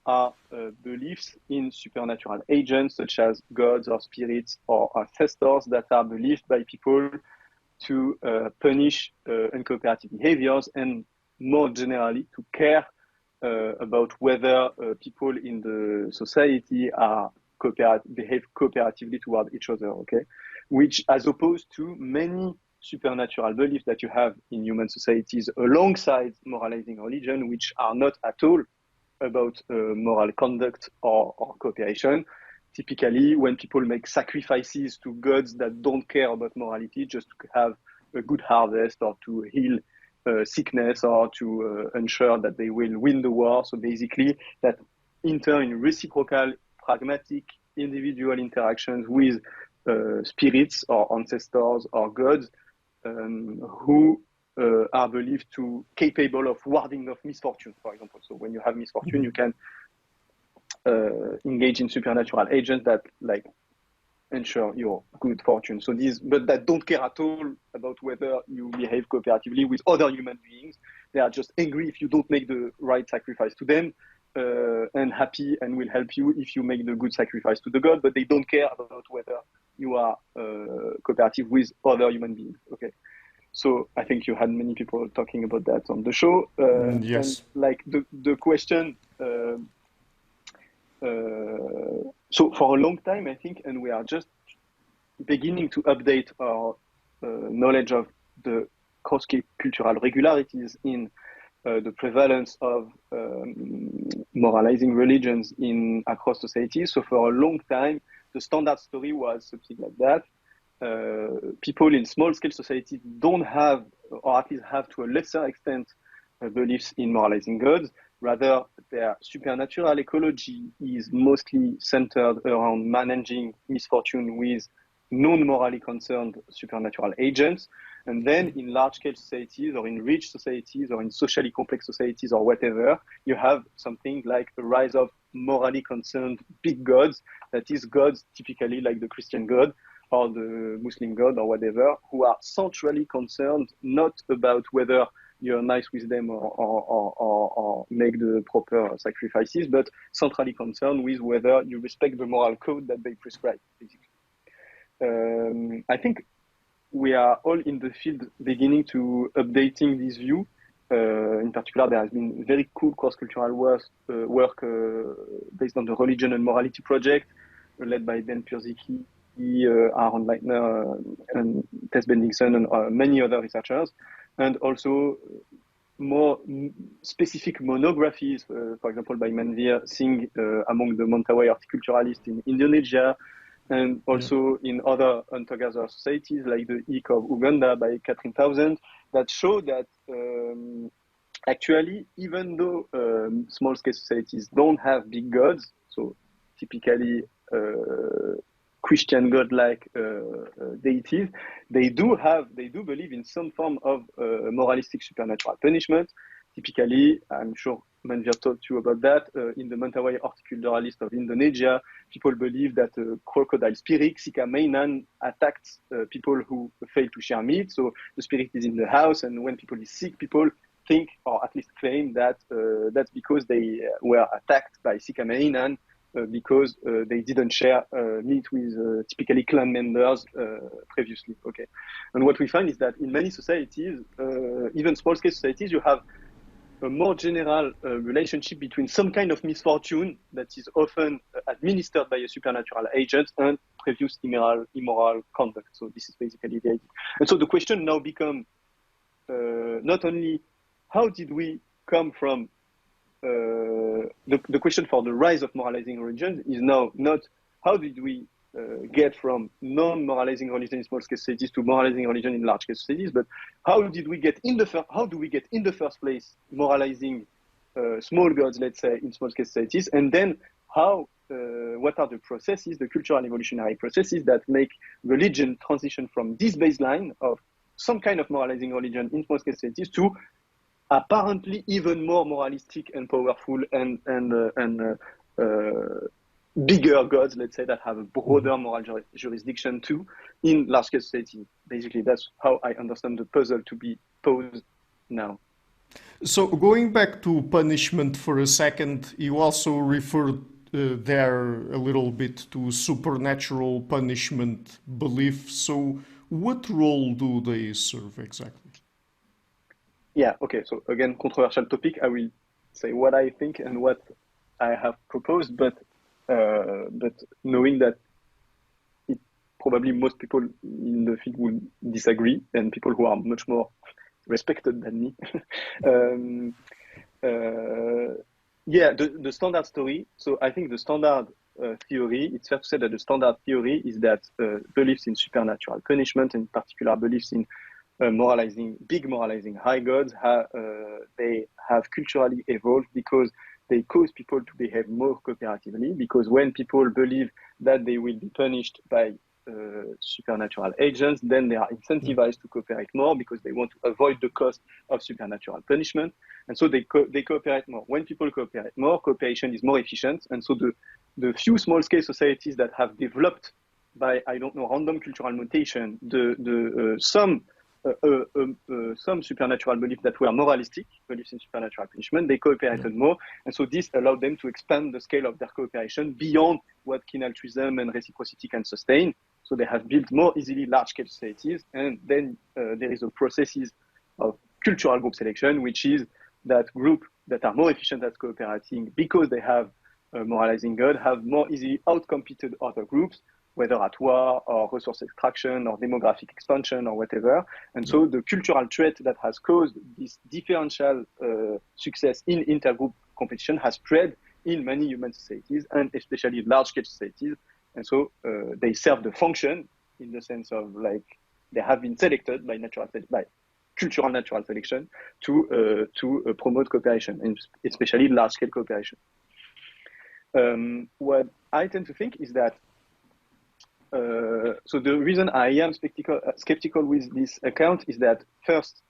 are beliefs in supernatural agents such as gods or spirits or ancestors that are believed by people to punish uncooperative behaviors and more generally to care about whether people in the society behave cooperatively toward each other, okay? Which, as opposed to many supernatural beliefs that you have in human societies alongside moralizing religion, which are not at all about moral conduct or cooperation. Typically, when people make sacrifices to gods that don't care about morality, just to have a good harvest or to heal sickness or to ensure that they will win the war. So basically, that enter in reciprocal, pragmatic, individual interactions with spirits or ancestors or gods who are believed to capable of warding off misfortune, for example. So when you have misfortune, you can engage in supernatural agents that like ensure your good fortune. So these, but that don't care at all about whether you behave cooperatively with other human beings. They are just angry if you don't make the right sacrifice to them, and happy and will help you if you make the good sacrifice to the god. But they don't care about whether you are cooperative with other human beings. Okay. So I think you had many people talking about that on the show. Yes. And like the question. So for a long time, I think, and we are just beginning to update our knowledge of the cross-cultural regularities in the prevalence of moralizing religions across societies. So for a long time, the standard story was something like that. People in small-scale societies don't have, or at least have to a lesser extent, beliefs in moralizing gods. Rather, their supernatural ecology is mostly centered around managing misfortune with non-morally concerned supernatural agents. And then in large-scale societies or in rich societies or in socially complex societies or whatever, you have something like a rise of morally concerned big gods, that is gods typically like the Christian god or the Muslim god or whatever, who are centrally concerned not about whether you're nice with them or make the proper sacrifices, but centrally concerned with whether you respect the moral code that they prescribe, basically. I think we are all in the field beginning to updating this view. In particular, there has been very cool cross-cultural work based on the Religion and Morality Project, led by Ben Purzicki, Aaron Leitner, and Tess Bendixson, and many other researchers. And also more specific monographies, for example, by Manvir Singh among the Mentawai horticulturalists in Indonesia, and also in other hunter-gatherer societies like the Ik of Uganda by Catherine Townsend, that show that actually, even though small-scale societies don't have big gods, so typically Christian god-like deities, they do believe in some form of moralistic supernatural punishment. Typically, I'm sure Manvir told you about that, in the Mentawai horticulturalist of Indonesia, people believe that a crocodile spirit, Sika Mainan, attacked people who fail to share meat. So the spirit is in the house, and when people is sick, people think, or at least claim, that that's because they were attacked by Sika Mainan, because they didn't share meat with typically clan members previously. Okay, and what we find is that in many societies, even small-scale societies, you have a more general relationship between some kind of misfortune that is often administered by a supernatural agent and previous immoral conduct. So this is basically the idea. And so the question now becomes not only how did we come from the question for the rise of moralizing religion is now not how did we get from non-moralizing religion in small-scale societies to moralizing religion in large-scale societies, but how do we get in the first place moralizing small gods, let's say, in small-scale societies, and then what are the processes, the cultural evolutionary processes that make religion transition from this baseline of some kind of moralizing religion in small-scale societies to apparently even more moralistic and powerful and bigger gods, let's say, that have a broader moral jurisdiction too in large-scale society. Basically, that's how I understand the puzzle to be posed now. So going back to punishment for a second, you also referred there a little bit to supernatural punishment belief. So what role do they serve exactly? Yeah, okay. So again, controversial topic. I will say what I think and what I have proposed, but knowing that probably most people in the field will disagree, and people who are much more respected than me. The standard story. So I think the standard theory, it's fair to say that the standard theory is that beliefs in supernatural punishment, and in particular beliefs in big moralizing high gods, they have culturally evolved because they cause people to behave more cooperatively, because when people believe that they will be punished by supernatural agents, then they are incentivized to cooperate more because they want to avoid the cost of supernatural punishment. And so they cooperate more. When people cooperate more, cooperation is more efficient. And so the few small-scale societies that have developed by, I don't know, random cultural mutation, some supernatural beliefs that were moralistic, beliefs in supernatural punishment, they cooperated more. And so this allowed them to expand the scale of their cooperation beyond what kin altruism and reciprocity can sustain. So they have built more easily large-scale societies. And then there is a processes of cultural group selection, which is that group that are more efficient at cooperating because they have a moralizing God have more easily outcompeted other groups, whether at war or resource extraction or demographic expansion or whatever. And so the cultural trait that has caused this differential success in intergroup competition has spread in many human societies, and especially large-scale societies. And so they serve the function in the sense of like they have been selected by cultural natural selection to promote cooperation, and especially large-scale cooperation. What I tend to think is that so the reason I am skeptical with this account is that first,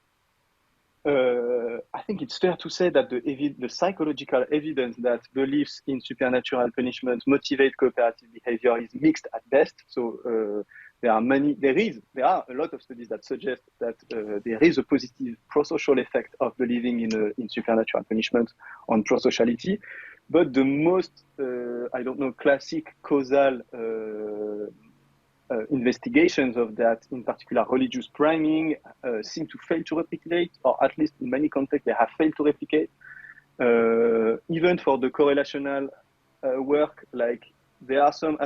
I think it's fair to say that the psychological evidence that beliefs in supernatural punishment motivate cooperative behavior is mixed at best. So there are a lot of studies that suggest that there is a positive prosocial effect of believing in supernatural punishment on prosociality, but the most classic causal investigations of that, in particular religious priming, seem to fail to replicate, or at least in many contexts, they have failed to replicate. Even for the correlational work, like there are some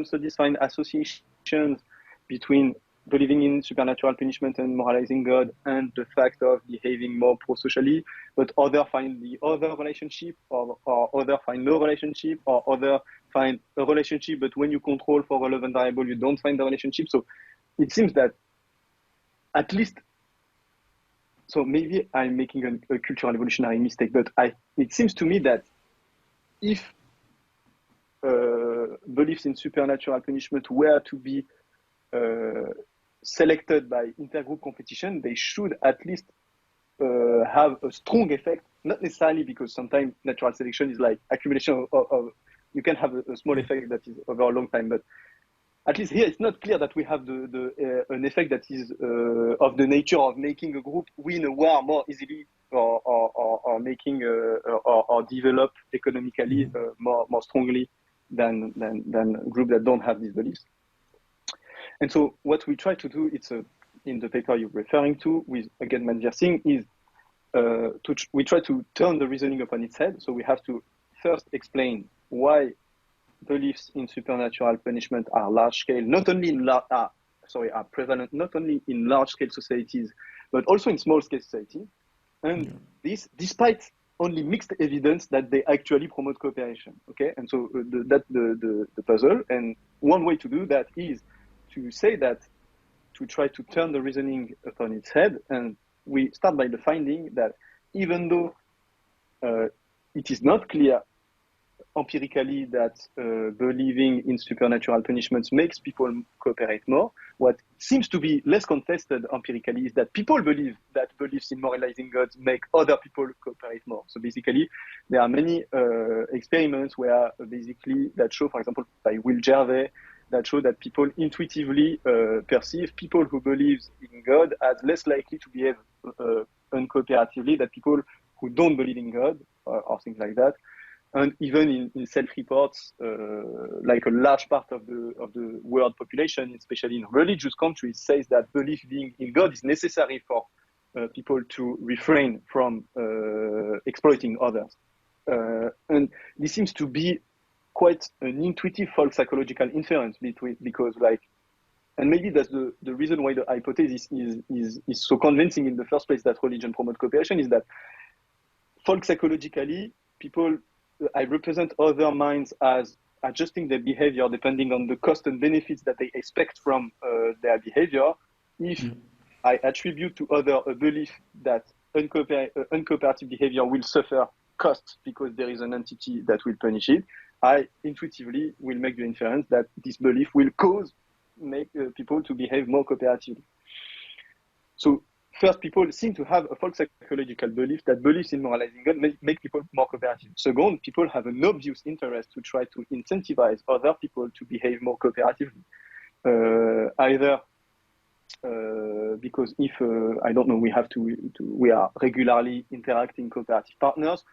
studies find associations between believing in supernatural punishment and moralizing God and the fact of behaving more prosocially, but other find the other relationship, or other find no relationship, or other find a relationship, but when you control for relevant variable, you don't find the relationship. So it seems that at least, so maybe I'm making a cultural evolutionary mistake, but it seems to me that if beliefs in supernatural punishment were to be selected by intergroup competition, they should at least have a strong effect, not necessarily because sometimes natural selection is like accumulation of you can have a small effect that is over a long time, but at least here it's not clear that we have an effect that is of the nature of making a group win a war more easily, or making or develop economically more strongly than groups that don't have these beliefs. And so what we try to do, it's in the paper you're referring to with, again, Manversing, is we try to turn the reasoning upon its head. So we have to first explain why beliefs in supernatural punishment are large scale, not only in are prevalent not only in large scale societies, but also in small scale societies. And this, despite only mixed evidence that they actually promote cooperation. Okay, and so that's the puzzle. And one way to do that is to say that, to try to turn the reasoning upon its head. And we start by the finding that even though it is not clear empirically that believing in supernatural punishments makes people cooperate more, what seems to be less contested empirically is that people believe that beliefs in moralizing gods make other people cooperate more. So basically, there are many experiments where basically that show, for example, by Will Gervais, that show that people intuitively perceive people who believe in God as less likely to behave uncooperatively than people who don't believe in God or things like that. And even in self-reports, like a large part of the world population, especially in religious countries, says that believing in God is necessary for people to refrain from exploiting others. And this seems to be quite an intuitive folk psychological inference because and maybe that's the reason why the hypothesis is so convincing in the first place that religion promotes cooperation, is that folk psychologically, I represent other minds as adjusting their behavior depending on the cost and benefits that they expect from their behavior. If I attribute to other a belief that uncooperative behavior will suffer costs because there is an entity that will punish it, I intuitively will make the inference that this belief will make people to behave more cooperatively. So first, people seem to have a folk psychological belief that beliefs in moralizing God make people more cooperative. Second, people have an obvious interest to try to incentivize other people to behave more cooperatively. Either because if, I don't know, we are regularly interacting cooperative partners,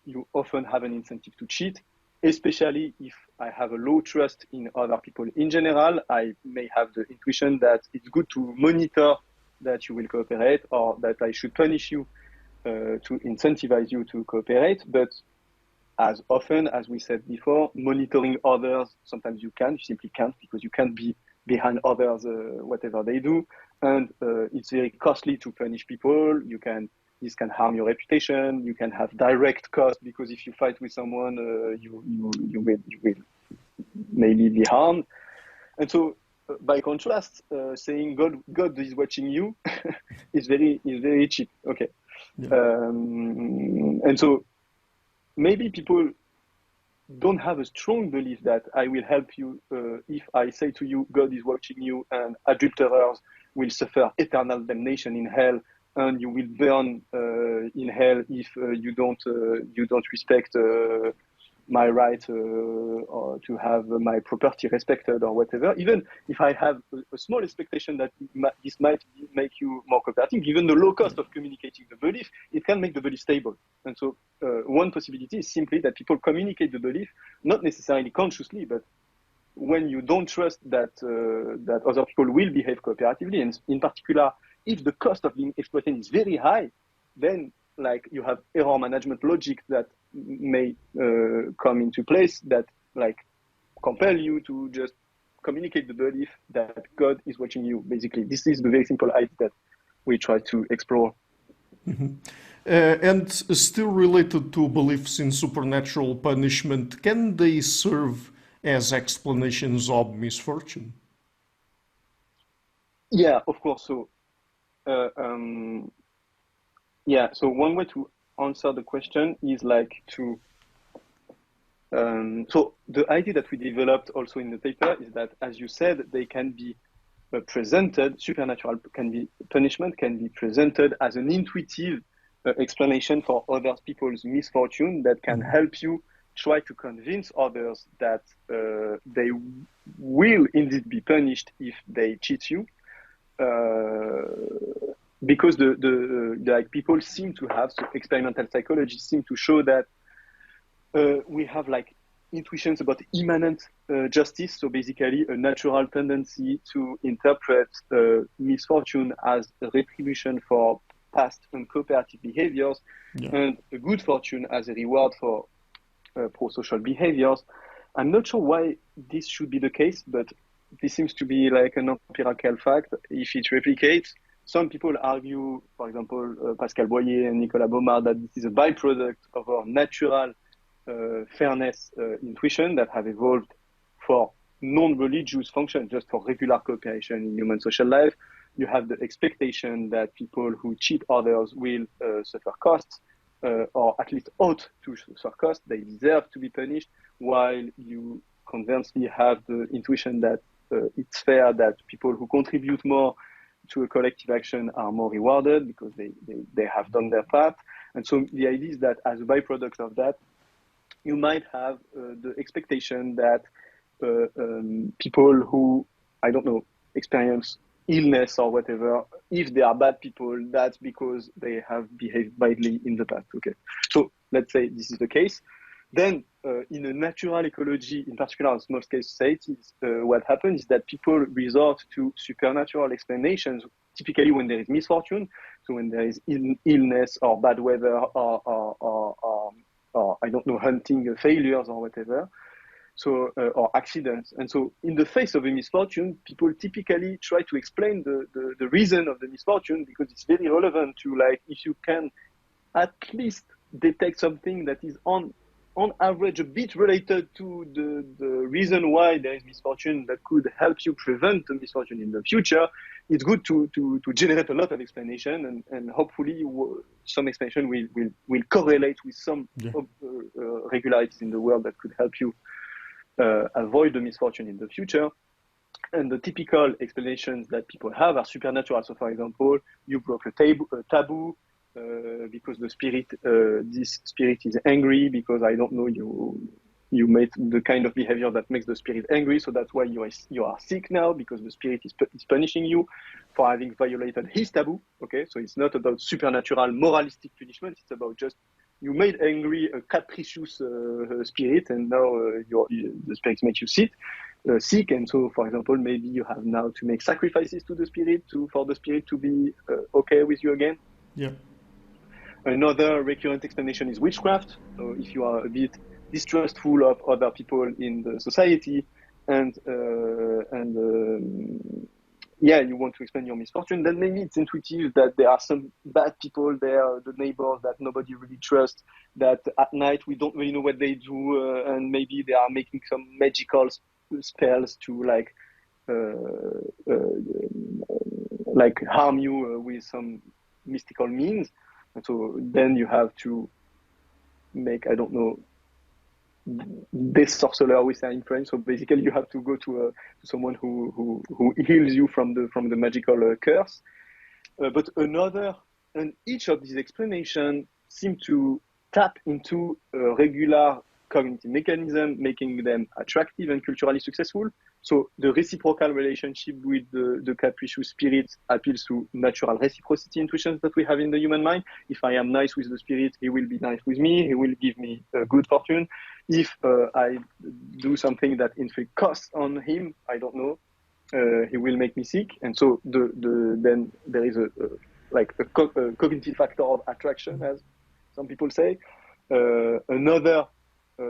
you often have an incentive to cheat, especially if I have a low trust in other people in general. I may have the intuition that it's good to monitor that you will cooperate, or that I should punish you to incentivize you to cooperate. But as often as we said before, monitoring others, sometimes you simply can't, because you can't be behind others, whatever they do. And it's very costly to punish people. This can harm your reputation. You can have direct cost, because if you fight with someone, you will maybe be harmed. And so, by contrast, saying God is watching you is very cheap. Okay, yeah. And so maybe people don't have a strong belief that I will help you if I say to you God is watching you, and adulterers will suffer eternal damnation in hell, and you will burn in hell if you don't respect my right or to have my property respected or whatever. Even if I have a small expectation that this might make you more cooperative, given the low cost of communicating the belief, it can make the belief stable. And so one possibility is simply that people communicate the belief, not necessarily consciously, but when you don't trust that other people will behave cooperatively, and in particular, if the cost of being exploited is very high, then you have error management logic that may come into place that compel you to just communicate the belief that God is watching you. Basically, this is the very simple idea that we try to explore. Mm-hmm. And still related to beliefs in supernatural punishment, can they serve as explanations of misfortune? Yeah, of course. So, so one way to answer the question is so the idea that we developed also in the paper is that, as you said, they can be presented, punishment can be presented as an intuitive explanation for other people's misfortune that can help you try to convince others that they will indeed be punished if they cheat you. Because people seem to have, so experimental psychologists seem to show that we have intuitions about immanent justice. So basically a natural tendency to interpret misfortune as a retribution for past uncooperative behaviors, and a good fortune as a reward for pro-social behaviors. I'm not sure why this should be the case, but this seems to be like an empirical fact. If it replicates, some people argue, for example, Pascal Boyer and Nicolas Baumard, that this is a byproduct of our natural fairness intuition that have evolved for non-religious functions, just for regular cooperation in human social life. You have the expectation that people who cheat others will suffer costs, or at least ought to suffer costs. They deserve to be punished, while you conversely have the intuition that it's fair that people who contribute more to a collective action are more rewarded because they have done their part. And so the idea is that as a byproduct of that, you might have the expectation that people who, I don't know, experience illness or whatever, if they are bad people, that's because they have behaved badly in the past. Okay, so let's say this is the case. Then in a natural ecology, in particular in small-scale societies, what happens is that people resort to supernatural explanations, typically when there is misfortune, so when there is illness or bad weather or I don't know, hunting failures or whatever, so or accidents. And so in the face of a misfortune, people typically try to explain the reason of the misfortune, because it's very relevant to, like, if you can at least detect something that is on average a bit related to the reason why there is misfortune that could help you prevent the misfortune in the future, it's good to generate a lot of explanation, and hopefully some explanation will correlate with some regularities in the world that could help you avoid the misfortune in the future. And the typical explanations that people have are supernatural. So, for example, you broke a taboo, because the spirit, this spirit is angry because, I don't know, you made the kind of behavior that makes the spirit angry, so that's why you are sick now, because the spirit is punishing you for having violated his taboo. Okay, so it's not about supernatural moralistic punishment, it's about just you made angry a capricious spirit, and now the spirit makes you sick, and so, for example, maybe you have now to make sacrifices to the spirit for the spirit to be okay with you again. Yeah. Another recurrent explanation is witchcraft. So if you are a bit distrustful of other people in the society, and you want to explain your misfortune, then maybe it's intuitive that there are some bad people there, the neighbors that nobody really trusts, that at night we don't really know what they do, and maybe they are making some magical spells to like harm you with some mystical means. And so then you have to make, I don't know, des sorceleurs, we say in French. So basically you have to go to someone who heals you from the magical curse. But each of these explanations seem to tap into a regular cognitive mechanism, making them attractive and culturally successful. So the reciprocal relationship with the capricious spirit appeals to natural reciprocity intuitions that we have in the human mind. If I am nice with the spirit, he will be nice with me. He will give me good fortune. If I do something that inflicts cost on him, I don't know, he will make me sick. And so then there is a cognitive factor of attraction, as some people say. Another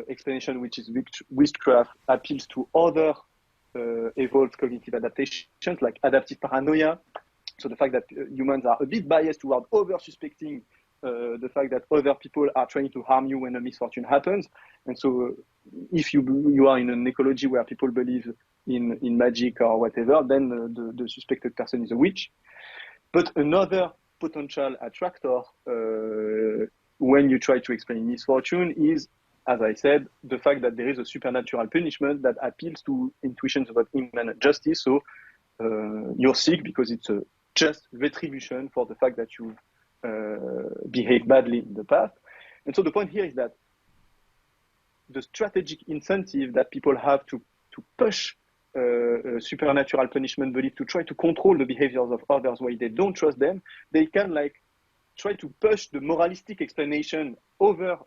explanation, which is witchcraft, appeals to other evolved cognitive adaptations, like adaptive paranoia. So the fact that humans are a bit biased toward over-suspecting the fact that other people are trying to harm you when a misfortune happens. And so if you are in an ecology where people believe in magic or whatever, then the suspected person is a witch. But another potential attractor when you try to explain misfortune is, as I said, the fact that there is a supernatural punishment that appeals to intuitions about immanent justice. So you're sick because it's a just retribution for the fact that you behaved badly in the past. And so the point here is that the strategic incentive that people have to push supernatural punishment belief, to try to control the behaviors of others while they don't trust them, they can try to push the moralistic explanation over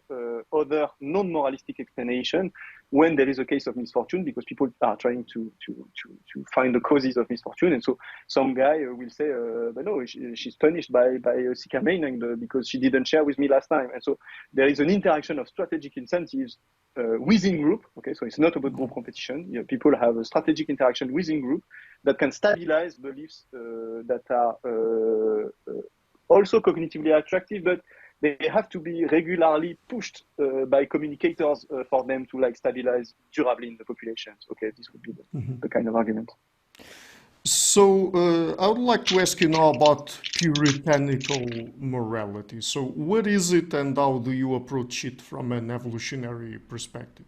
other non-moralistic explanation when there is a case of misfortune, because people are trying to find the causes of misfortune. And so some guy will say, but no, she's punished by a Sikameinang because she didn't share with me last time. And so there is an interaction of strategic incentives within group. Okay, so it's not about group competition. You know, people have a strategic interaction within group that can stabilize beliefs that are also cognitively attractive, but they have to be regularly pushed by communicators for them to like stabilize durably in the populations. Okay, this would be the kind of argument. So I would like to ask you now about puritanical morality. So what is it and how do you approach it from an evolutionary perspective?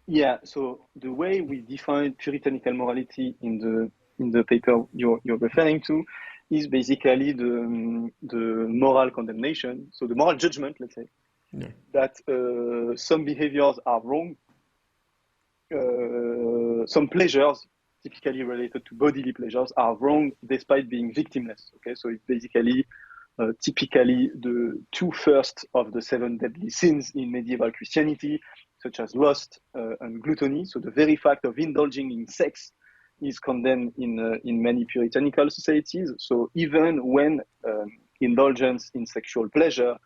Yeah, so the way we define puritanical morality in the paper you're referring to is basically the moral condemnation, so the moral judgment, let's say, that some behaviors are wrong, some pleasures, typically related to bodily pleasures, are wrong despite being victimless. Okay, so it's basically typically the two first of the 7 deadly sins in medieval Christianity, such as lust and gluttony. So the very fact of indulging in sex is condemned in many puritanical societies. So even when indulgence in sexual pleasure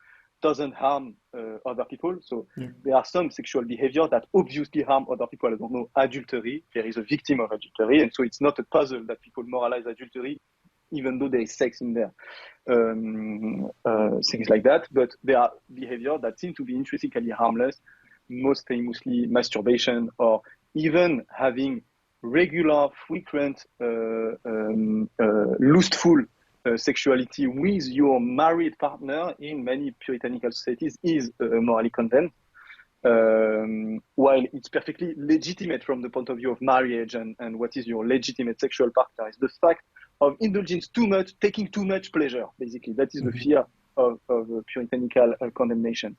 doesn't harm other people. So there are some sexual behavior that obviously harm other people. I don't know, adultery. There is a victim of adultery. And so it's not a puzzle that people moralize adultery, even though there is sex in there. Things like that. But there are behavior that seem to be intrinsically harmless, most famously masturbation, or even having regular, frequent, lustful sexuality with your married partner in many puritanical societies is morally condemned, while it's perfectly legitimate from the point of view of marriage and what is your legitimate sexual partner. Is the fact of indulging too much, taking too much pleasure, basically. That is the fear of puritanical condemnation.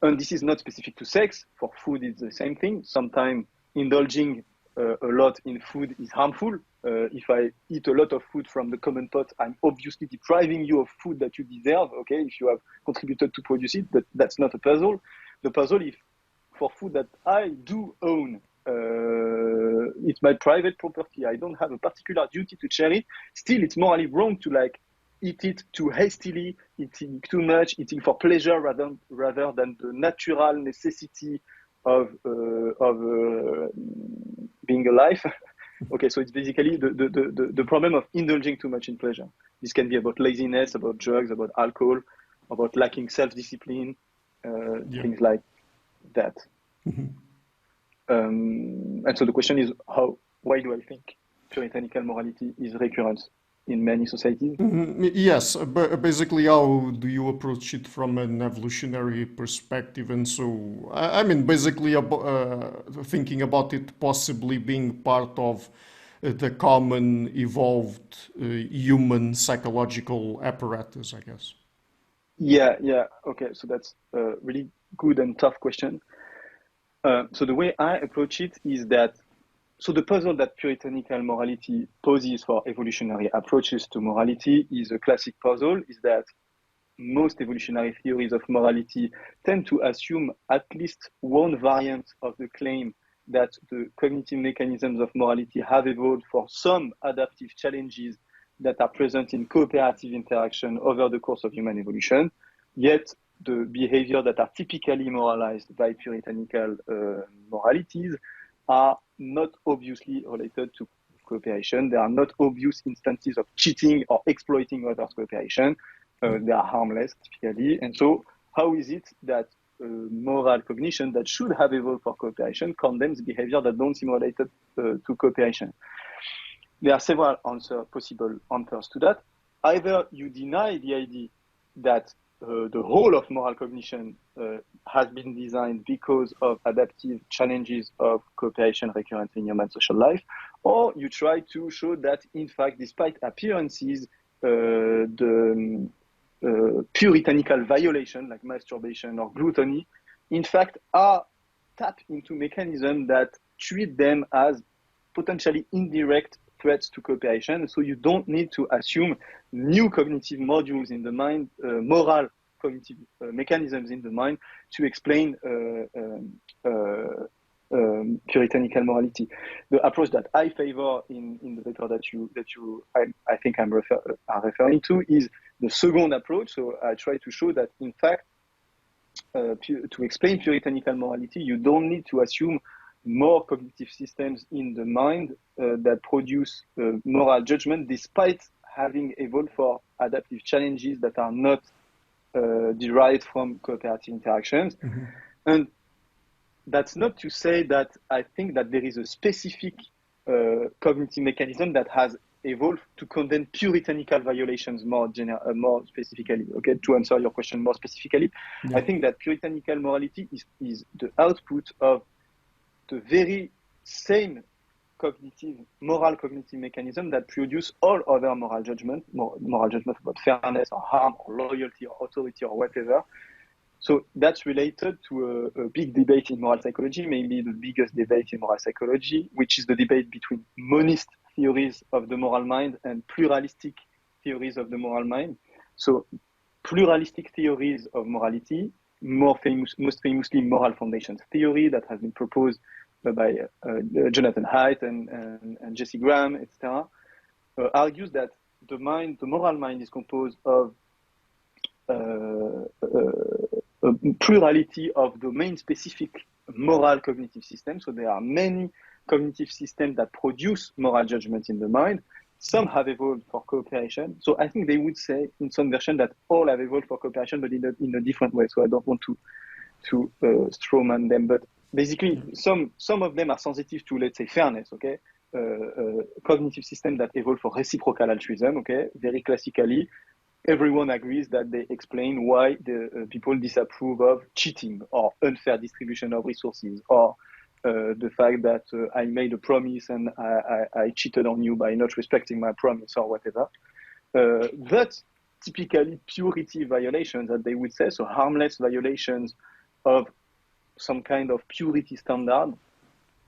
And this is not specific to sex. For food, it's the same thing. Sometimes indulging a lot in food is harmful. If I eat a lot of food from the common pot, I'm obviously depriving you of food that you deserve, okay, if you have contributed to produce it, but that's not a puzzle. The puzzle is for food that I do own, it's my private property, I don't have a particular duty to share it, still it's morally wrong to like eat it too hastily, eating too much, eating for pleasure rather than the natural necessity of being alive. Okay, so it's basically the problem of indulging too much in pleasure. This can be about laziness, about drugs, about alcohol, about lacking self-discipline, things like that. And so the question is, why do I think puritanical morality is recurrent in many societies? Yes, but basically, how do you approach it from an evolutionary perspective? And so, I mean, basically, thinking about it possibly being part of the common evolved human psychological apparatus, I guess. Yeah. Okay, so that's a really good and tough question. So the way I approach it is that, so the puzzle that puritanical morality poses for evolutionary approaches to morality is a classic puzzle, is that most evolutionary theories of morality tend to assume at least one variant of the claim that the cognitive mechanisms of morality have evolved for some adaptive challenges that are present in cooperative interaction over the course of human evolution. Yet the behavior that are typically moralized by puritanical moralities are not obviously related to cooperation. There are not obvious instances of cheating or exploiting others' cooperation. They are harmless, typically. And so how is it that moral cognition that should have evolved for cooperation condemns behavior that don't seem related to cooperation? There are several possible answers to that. Either you deny the idea that the whole of moral cognition has been designed because of adaptive challenges of cooperation recurrent in human social life, or you try to show that, in fact, despite appearances, the puritanical violation, like masturbation or gluttony, in fact, are tapped into mechanisms that treat them as potentially indirect threats to cooperation. So you don't need to assume new cognitive modules in the mind, moral cognitive mechanisms in the mind to explain puritanical morality. The approach that I favor in the paper I think are referring to is the second approach. So I try to show that in fact, to explain puritanical morality, you don't need to assume more cognitive systems in the mind that produce moral judgment, despite having evolved for adaptive challenges that are not derived from cooperative interactions. Mm-hmm. And that's not to say that I think that there is a specific cognitive mechanism that has evolved to condemn puritanical violations more specifically. Okay, to answer your question more specifically, yeah. I think that puritanical morality is the output of the very same moral cognitive mechanism that produce all other moral judgment about fairness or harm or loyalty or authority or whatever. So that's related to a big debate in moral psychology, maybe the biggest debate in moral psychology, which is the debate between monist theories of the moral mind and pluralistic theories of the moral mind. So pluralistic theories of morality, most famously moral foundations theory that has been proposed by Jonathan Haidt and Jesse Graham, etc., argues that the moral mind is composed of a plurality of domain-specific moral cognitive systems. So there are many cognitive systems that produce moral judgment in the mind. Some have evolved for cooperation. So I think they would say in some version that all have evolved for cooperation, but in a different way. So I don't want to strawman them. But basically, some of them are sensitive to, let's say, fairness, okay? Cognitive systems that evolve for reciprocal altruism, okay? Very classically, everyone agrees that they explain why the people disapprove of cheating or unfair distribution of resources, or the fact that I made a promise and I cheated on you by not respecting my promise or whatever. But typically purity violations, that they would say, so harmless violations of some kind of purity standard,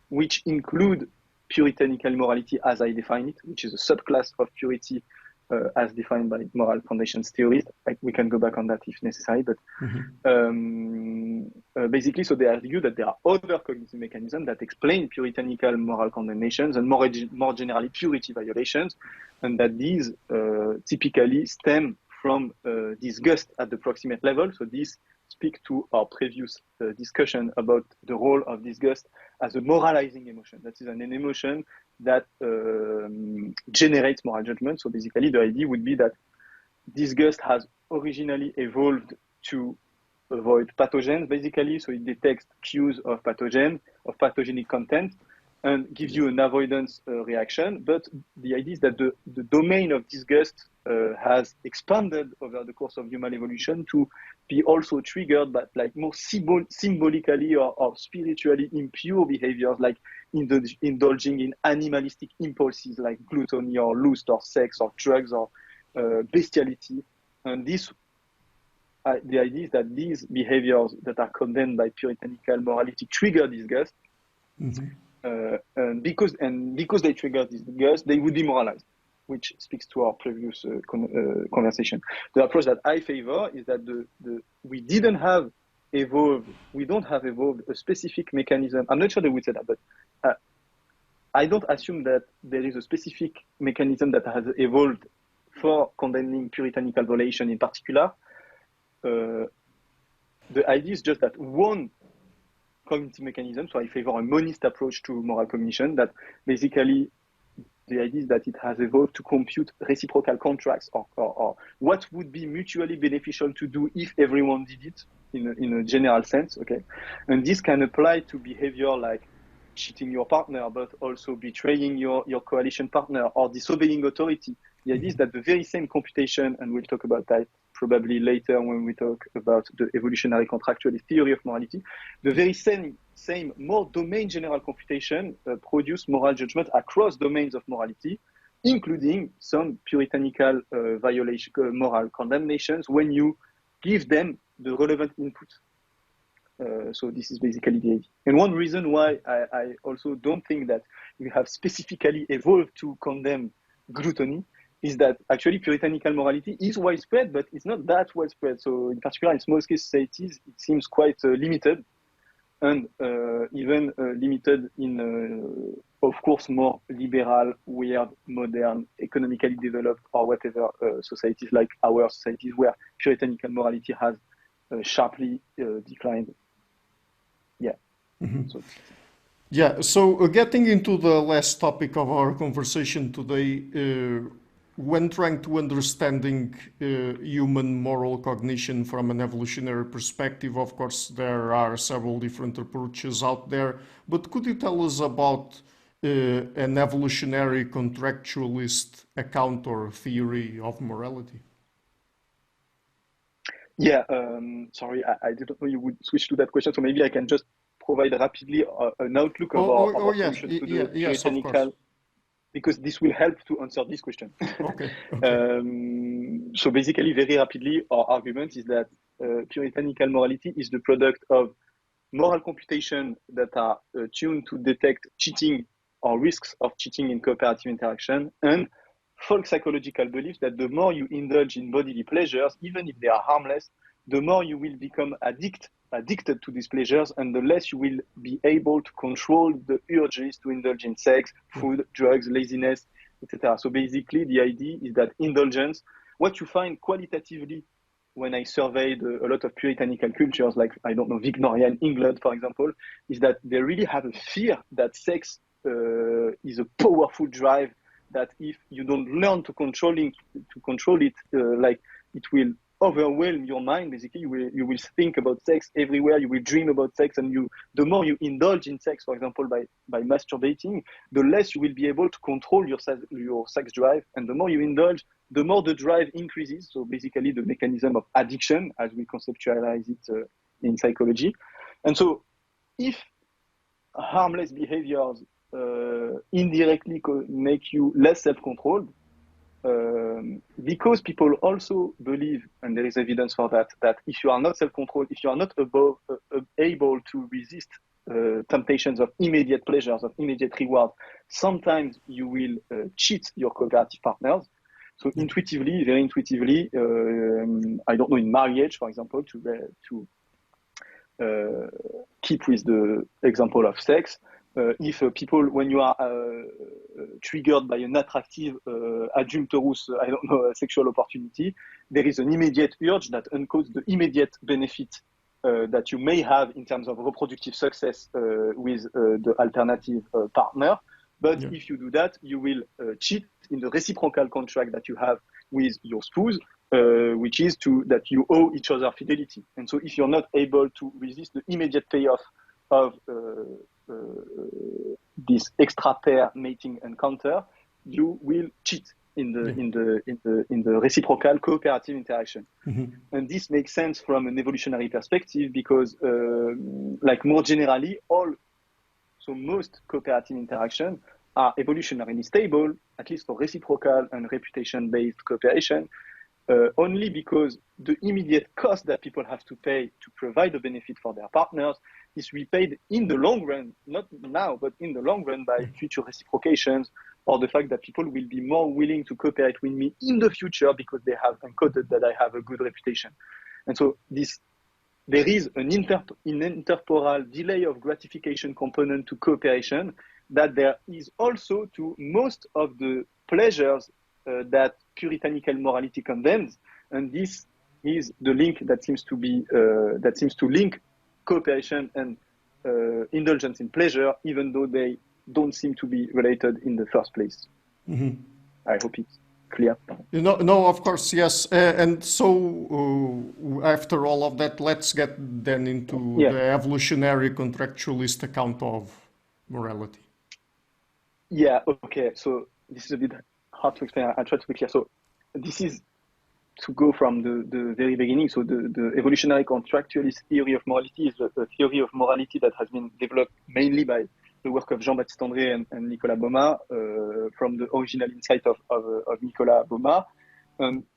which include puritanical morality as I define it, which is a subclass of purity as defined by moral foundations theorists. We can go back on that if necessary, but basically, so they argue that there are other cognitive mechanisms that explain puritanical moral condemnations and more generally purity violations, and that these typically stem from disgust at the proximate level. So this speaks to our previous discussion about the role of disgust as a moralizing emotion. That is an emotion that generates moral judgment. So basically the idea would be that disgust has originally evolved to avoid pathogens, basically. So it detects cues of pathogenic content, and gives you an avoidance reaction. But the idea is that the domain of disgust has expanded over the course of human evolution to be also triggered by like more symbolically or spiritually impure behaviors, like indulging in animalistic impulses like gluttony or lust or sex or drugs or bestiality. And this, the idea is that these behaviors that are condemned by puritanical morality trigger disgust. Mm-hmm. And because they trigger disgust, they would be moralized, which speaks to our previous conversation. The approach that I favor is that we don't have evolved a specific mechanism. I'm not sure they would say that, but I don't assume that there is a specific mechanism that has evolved for condemning puritanical violation in particular. The idea is just that one cognitive mechanism, so I favor a monist approach to moral cognition, that basically the idea is that it has evolved to compute reciprocal contracts or what would be mutually beneficial to do if everyone did it in a general sense, okay? And this can apply to behavior like cheating your partner, but also betraying your coalition partner or disobeying authority. The idea is that the very same computation, and we'll talk about that probably later when we talk about the evolutionary contractualist theory of morality, the very same more domain general computation produce moral judgment across domains of morality, including some puritanical moral condemnations when you give them the relevant input. So this is basically the idea. And one reason why I also don't think that we have specifically evolved to condemn gluttony is that actually puritanical morality is widespread, but it's not that widespread. So in particular, in small-scale societies, it seems quite limited, and even limited in, of course, more liberal, weird, modern, economically developed, or whatever societies like our societies, where puritanical morality has sharply declined. Yeah. Mm-hmm. So, yeah, so getting into the last topic of our conversation today, when trying to understanding human moral cognition from an evolutionary perspective, of course, there are several different approaches out there, but could you tell us about an evolutionary contractualist account or theory of morality? yeah, sorry, I didn't know you would switch to that question, so maybe I can just provide rapidly an outlook of our Yes, solution to the yes, of course. puritanical, because this will help to answer this question. Okay. So basically, very rapidly, our argument is that puritanical morality is the product of moral computation that are tuned to detect cheating or risks of cheating in cooperative interaction, and folk psychological belief that the more you indulge in bodily pleasures, even if they are harmless, the more you will become addicted to these pleasures, and the less you will be able to control the urges to indulge in sex, food, drugs, laziness, etc. So basically, the idea is that indulgence, what you find qualitatively when I surveyed a lot of puritanical cultures, like, I don't know, Victorian England, for example, is that they really have a fear that sex is a powerful drive, that if you don't learn to control it, like, it will overwhelm your mind. Basically, you will think about sex everywhere. You will dream about sex, and the more you indulge in sex, for example, by masturbating, the less you will be able to control your sex drive, and the more you indulge, the more the drive increases. So basically, the mechanism of addiction, as we conceptualize it in psychology. And so, if harmless behaviors indirectly make you less self-controlled, because people also believe, and there is evidence for that, that if you are not self-controlled, if you are not able to resist temptations of immediate pleasures, of immediate reward, sometimes you will cheat your cooperative partners. So intuitively, very intuitively, I don't know, in marriage, for example, to keep with the example of sex, if people, when you are triggered by an attractive adulterous, I don't know, sexual opportunity, there is an immediate urge that encodes the immediate benefit that you may have in terms of reproductive success with the alternative partner. But if you do that, you will cheat in the reciprocal contract that you have with your spouse, which is that you owe each other fidelity. And so if you're not able to resist the immediate payoff of this extra pair mating encounter, you will cheat in the reciprocal cooperative interaction. Mm-hmm. And this makes sense from an evolutionary perspective, because like, more generally, most cooperative interaction are evolutionarily stable, at least for reciprocal and reputation-based cooperation, only because the immediate cost that people have to pay to provide a benefit for their partners is repaid in the long run, not now, but in the long run, by future reciprocations, or the fact that people will be more willing to cooperate with me in the future because they have encoded that I have a good reputation. And so there is an intertemporal delay of gratification component to cooperation that there is also to most of the pleasures that puritanical morality condemns, and this is the link that seems to link cooperation and indulgence in pleasure, even though they don't seem to be related in the first place. Mm-hmm. I hope it's clear. No, of course, yes. And so after all of that, let's get then into the evolutionary contractualist account of morality. Yeah, okay. So this is a bit hard to explain. I'll try to be clear. So this is to go from the very beginning. So the evolutionary contractualist theory of morality is a theory of morality that has been developed mainly by the work of Jean-Baptiste André and Nicolas Bauma, from the original insight of Nicolas Bauma,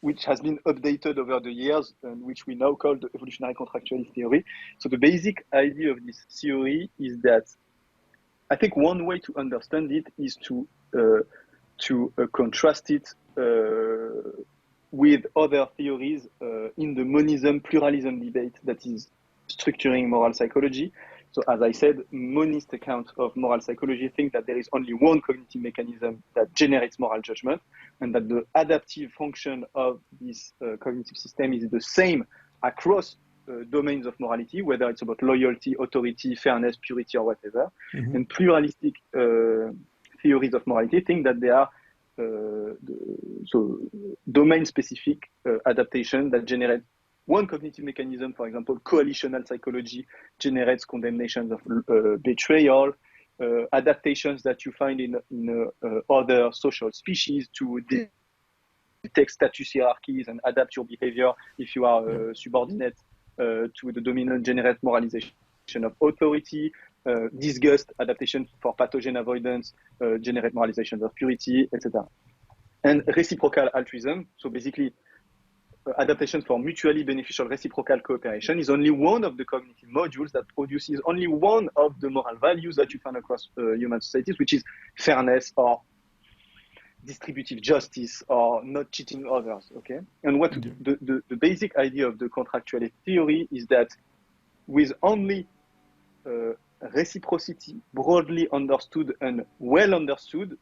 which has been updated over the years, and which we now call the evolutionary contractualist theory. So the basic idea of this theory is that, I think one way to understand it is to to contrast it with other theories in the monism pluralism debate that is structuring moral psychology. So as I said, monist account of moral psychology think that there is only one cognitive mechanism that generates moral judgment, and that the adaptive function of this cognitive system is the same across domains of morality, whether it's about loyalty, authority, fairness, purity, or whatever. Mm-hmm. And pluralistic theories of morality think that they are so domain-specific adaptation that generate one cognitive mechanism. For example, coalitional psychology generates condemnations of betrayal, adaptations that you find in other social species to detect status hierarchies and adapt your behavior if you are subordinate to the dominant, generate moralization of authority. Disgust, adaptation for pathogen avoidance, generate moralization of purity, etc. And reciprocal altruism, so basically adaptation for mutually beneficial reciprocal cooperation, is only one of the cognitive modules that produces only one of the moral values that you find across human societies, which is fairness or distributive justice or not cheating others, okay? And what the basic idea of the contractualist theory is that with only reciprocity broadly understood and well understood,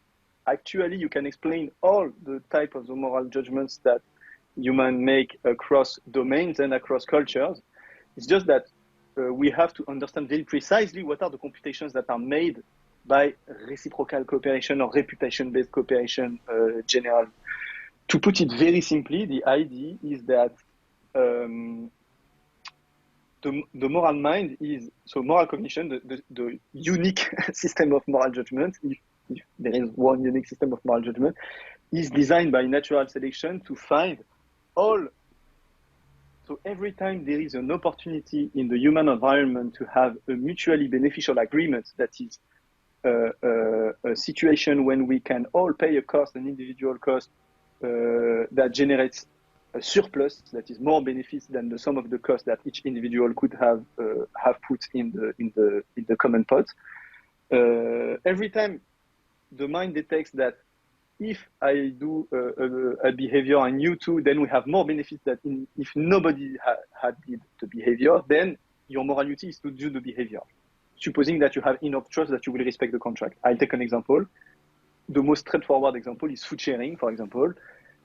actually you can explain all the type of the moral judgments that humans make across domains and across cultures. It's just that we have to understand very precisely what are the computations that are made by reciprocal cooperation or reputation-based cooperation generally. To put it very simply, the idea is that the moral mind is, so moral cognition, the unique system of moral judgment, if there is one unique system of moral judgment, is designed by natural selection to find all. So every time there is an opportunity in the human environment to have a mutually beneficial agreement, that is a situation when we can all pay a cost, an individual cost that generates a surplus that is more benefits than the sum of the cost that each individual could have put in the common pot. Every time the mind detects that if I do a behavior and you too, then we have more benefits than if nobody had did the behavior, then your morality is to do the behavior, supposing that you have enough trust that you will respect the contract. I'll take an example. The most straightforward example is food sharing, for example.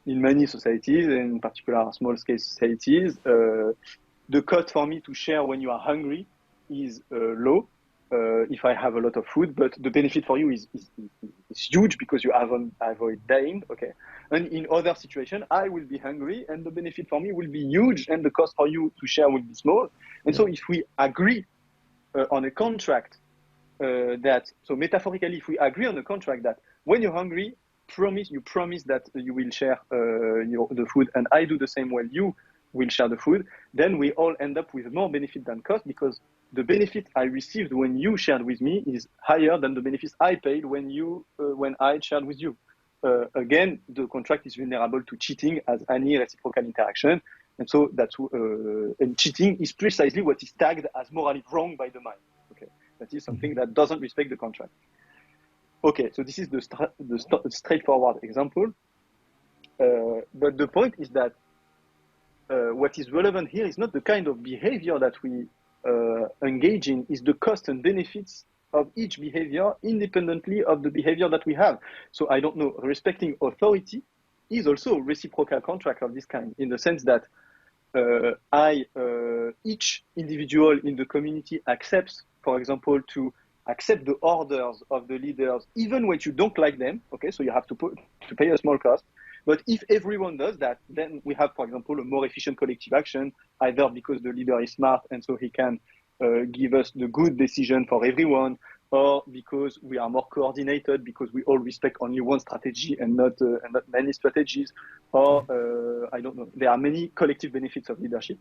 In many societies, in particular small-scale societies, the cost for me to share when you are hungry is low if I have a lot of food, but the benefit for you is huge because you avoid dying, okay? And in other situations, I will be hungry and the benefit for me will be huge and the cost for you to share will be small. And so if we agree on a contract so metaphorically, if we agree on a contract that when you're hungry, you promise that you will share the food, and I do the same when you will share the food, then we all end up with more benefit than cost, because the benefit I received when you shared with me is higher than the benefits I paid when I shared with you. Again, the contract is vulnerable to cheating as any reciprocal interaction, and so and cheating is precisely what is tagged as morally wrong by the mind. Okay, that is something that doesn't respect the contract. Okay, so this is the straightforward example. But the point is that what is relevant here is not the kind of behavior that we engage in, is the cost and benefits of each behavior independently of the behavior that we have. So I don't know, respecting authority is also a reciprocal contract of this kind, in the sense that each individual in the community accepts, for example, to accept the orders of the leaders, even when you don't like them, okay, so you have to pay a small cost. But if everyone does that, then we have, for example, a more efficient collective action, either because the leader is smart and so he can give us the good decision for everyone, or because we are more coordinated, because we all respect only one strategy and not many strategies, or I don't know, there are many collective benefits of leadership.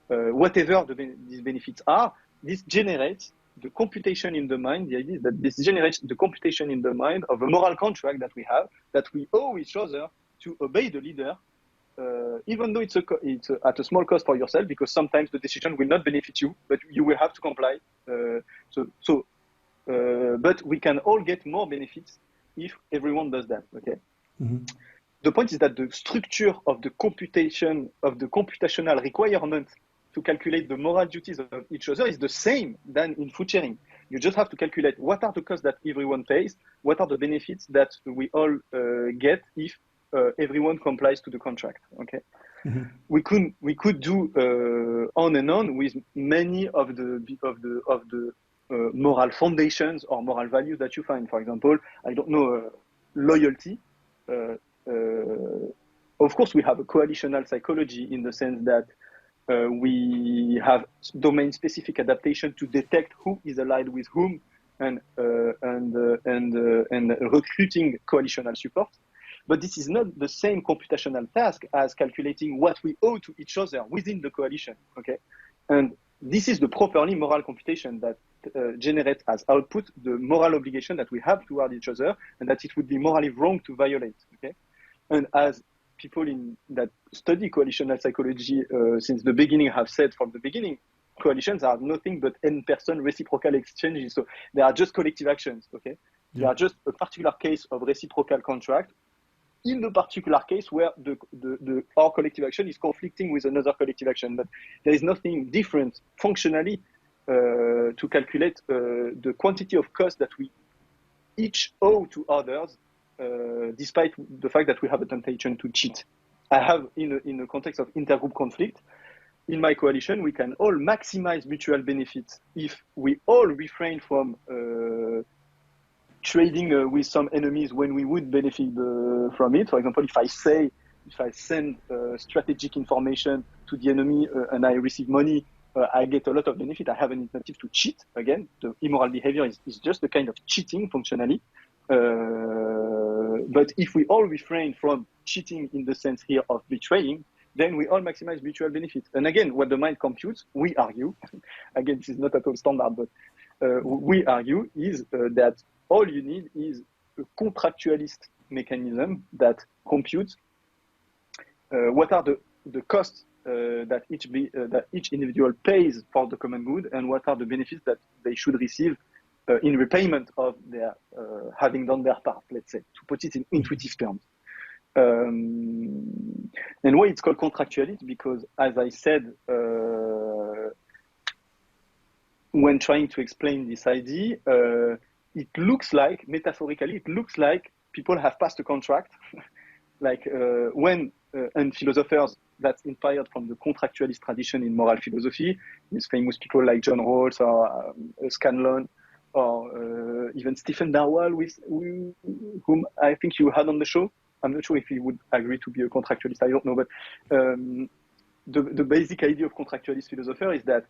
Whatever these benefits are, this generates the computation in the mind. The idea is that this generates the computation in the mind of a moral contract that we have, that we owe each other to obey the leader, even though it's at a small cost for yourself, because sometimes the decision will not benefit you, but you will have to comply. But we can all get more benefits if everyone does that. Okay. Mm-hmm. The point is that the structure of the computation of the computational requirement to calculate the moral duties of each other is the same than in food sharing. You just have to calculate what are the costs that everyone pays, what are the benefits that we all get if everyone complies to the contract. Okay, Mm-hmm. we could do on and on with many of the moral foundations or moral values that you find. For example, I don't know, loyalty. Uh, of course, we have a coalitional psychology in the sense that we have domain-specific adaptation to detect who is allied with whom and recruiting coalitional support. But this is not the same computational task as calculating what we owe to each other within the coalition. Okay, and this is the properly moral computation that generates as output the moral obligation that we have toward each other, and that it would be morally wrong to violate. Okay, and as people that study coalitional psychology since the beginning have said from the beginning, coalitions are nothing but in-person reciprocal exchanges. So they are just collective actions. Okay, they are just a particular case of reciprocal contract. In the particular case where our collective action is conflicting with another collective action, but there is nothing different functionally to calculate the quantity of cost that we each owe to others, despite the fact that we have a temptation to cheat. I have, in the context of intergroup conflict, in my coalition, we can all maximize mutual benefits if we all refrain from trading with some enemies when we would benefit from it. For example, if I send strategic information to the enemy and I receive money, I get a lot of benefit. I have an incentive to cheat. Again, the immoral behavior is just a kind of cheating functionally. But if we all refrain from cheating in the sense here of betraying, then we all maximize mutual benefit. And again, what the mind computes, we argue, again, this is not at all standard, but we argue is that all you need is a contractualist mechanism that computes what are the costs that each individual pays for the common good, and what are the benefits that they should receive in repayment of their having done their part, let's say, to put it in intuitive terms. And why it's called contractualist? Because, as I said, when trying to explain this idea, it looks like, metaphorically, it looks like people have passed a contract, like and philosophers that's inspired from the contractualist tradition in moral philosophy, with famous people like John Rawls or Scanlon, or even Stephen Darwell, whom I think you had on the show. I'm not sure if he would agree to be a contractualist, I don't know, but the basic idea of contractualist philosopher is that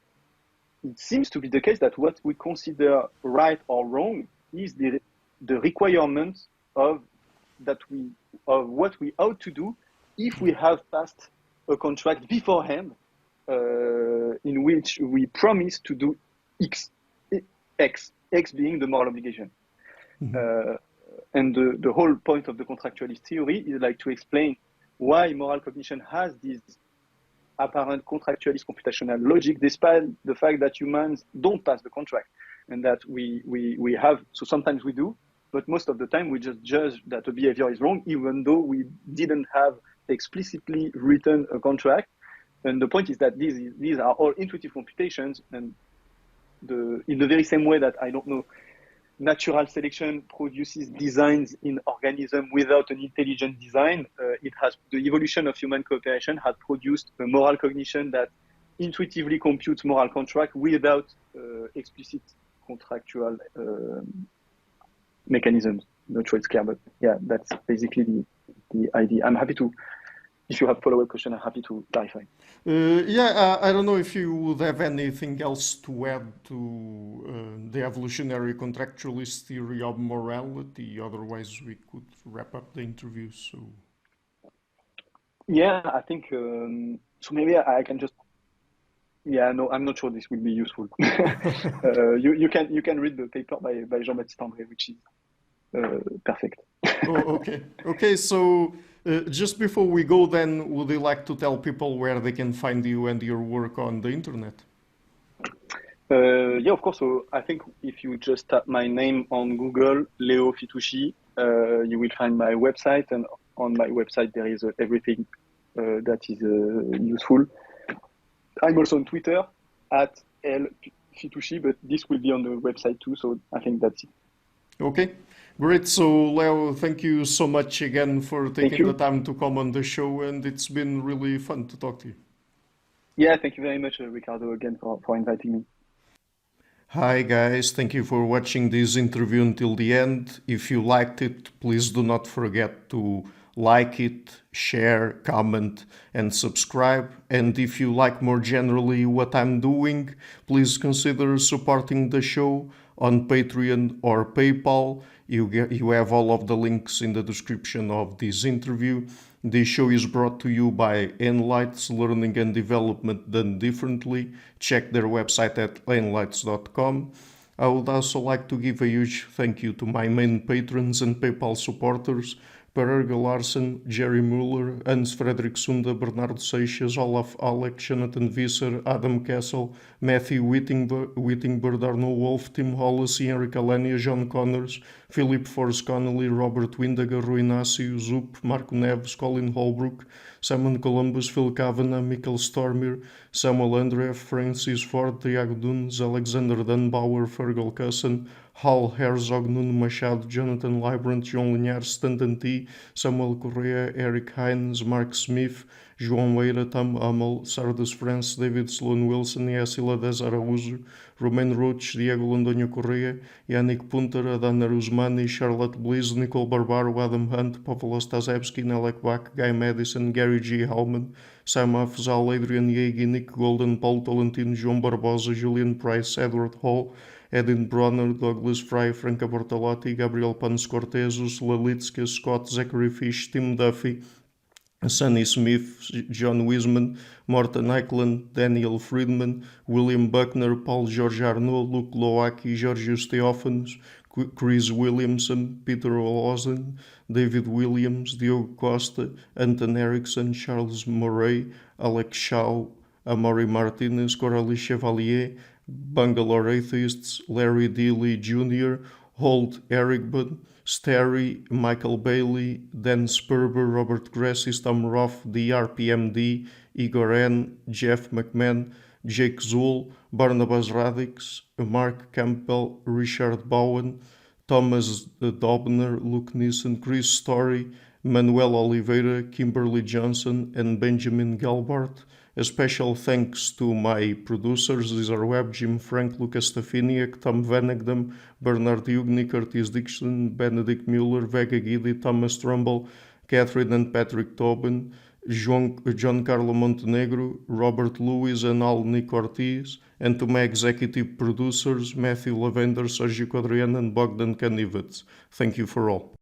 it seems to be the case that what we consider right or wrong is the requirement of what we ought to do if we have passed a contract beforehand in which we promise to do X being the moral obligation. Mm-hmm. And the whole point of the contractualist theory is like to explain why moral cognition has this apparent contractualist computational logic, despite the fact that humans don't pass the contract, and that we have, so sometimes we do, but most of the time we just judge that a behavior is wrong, even though we didn't have explicitly written a contract. And the point is that these are all intuitive computations, and in the very same way that, I don't know, natural selection produces designs in organisms without an intelligent design. The evolution of human cooperation had produced a moral cognition that intuitively computes moral contract without explicit contractual mechanisms. Not sure it's clear, but yeah, that's basically the idea. I'm happy to, if you have follow-up question, I'm happy to clarify. I don't know if you would have anything else to add to the evolutionary contractualist theory of morality. Otherwise, we could wrap up the interview. So, yeah, I think so. Maybe I can just. Yeah, no, I'm not sure this will be useful. You can read the paper by Jean-Baptiste André, which is perfect. Okay. So. Just before we go, then, would you like to tell people where they can find you and your work on the internet? Yeah, of course. So I think if you just tap my name on Google, Léo Fitouchi, you will find my website, and on my website there is everything that is useful. I'm also on Twitter at L Fitouchi, but this will be on the website too, so I think that's it. Okay, great. So, Leo, thank you so much again for taking the time to come on the show, and it's been really fun to talk to you. Yeah, thank you very much, Ricardo, again for inviting me. Hi guys, thank you for watching this interview until the end. If you liked it, please do not forget to like it, share, comment and subscribe. And if you like more generally what I'm doing, please consider supporting the show on Patreon or PayPal. You have all of the links in the description of this interview. This show is brought to you by Enlights Learning and Development Done Differently. Check their website at enlights.com. I would also like to give a huge thank you to my main patrons and PayPal supporters: Per Erga Larsen, Jerry Muller, Hans Fredrik Sunda, Bernardo Seixas, Olaf Alex, Jonathan Visser, Adam Kessel, Matthew Whittingbird, Arno Wolf, Tim Hollis, Henrik Alenia, John Connors, Philip Force Connolly, Robert Windager, Rui Inácio, Zup, Marco Neves, Colin Holbrook, Simon Columbus, Phil Kavanagh, Michael Stormir, Samuel Andreff, Francis Ford, Tiago Dunes, Alexander Dunbauer, Fergal Cusson, Hal Herzog, Nuno Machado, Jonathan Librant, João Linhares, Stanton T, Samuel Correa, Eric Hines, Mark Smith, João Weira, Tom Hummel, Sardas France, David Sloan Wilson, Yacila Dez Araújo, Romain Roach, Diego Londonho Correa, Yannick Punter, Adana Rusmani, Charlotte Bliss, Nicole Barbaro, Adam Hunt, Pavlo Stazewski, Nelek Bach, Guy Madison, Gary G. Hallman, Sam Afzal, Adrian Yegi, Nick Golden, Paulo Tolentino, João Barbosa, Julian Price, Edward Hall, Edin Bronner, Douglas Fry, Franca Bortolotti, Gabriel Panos Cortezos, Lalitska, Scott, Zachary Fish, Tim Duffy, Sonny Smith, John Wiseman, Morten Eikeland, Daniel Friedman, William Buckner, Paul George Arnaud, Luke Lowacki, Georgios Theophanos, Chris Williamson, Peter Olsen, David Williams, Diogo Costa, Anton Erickson, Charles Murray, Alex Shaw, Amaury Martinez, Coralie Chevalier, Bangalore Atheists, Larry D. Lee Jr., Holt Ericbun, Sterry, Michael Bailey, Dan Sperber, Robert Gressis, Tom Roth, DRPMD, Igor N., Jeff McMahon, Jake Zool, Barnabas Radix, Mark Campbell, Richard Bowen, Thomas Dobner, Luke Neeson, Chris Story, Manuel Oliveira, Kimberly Johnson, and Benjamin Galbart. A special thanks to my producers, Cesar Webb, Jim Frank, Lucas Stafiniak, Tom Vanagdam, Bernard Hugni, Curtis Dixon, Benedict Mueller, Vega Guidi, Thomas Trumbull, Catherine and Patrick Tobin, John Carlo Montenegro, Robert Lewis and Al Nick Ortiz, and to my executive producers, Matthew Lavender, Sergio Quadrian and Bogdan Kanivets. Thank you for all.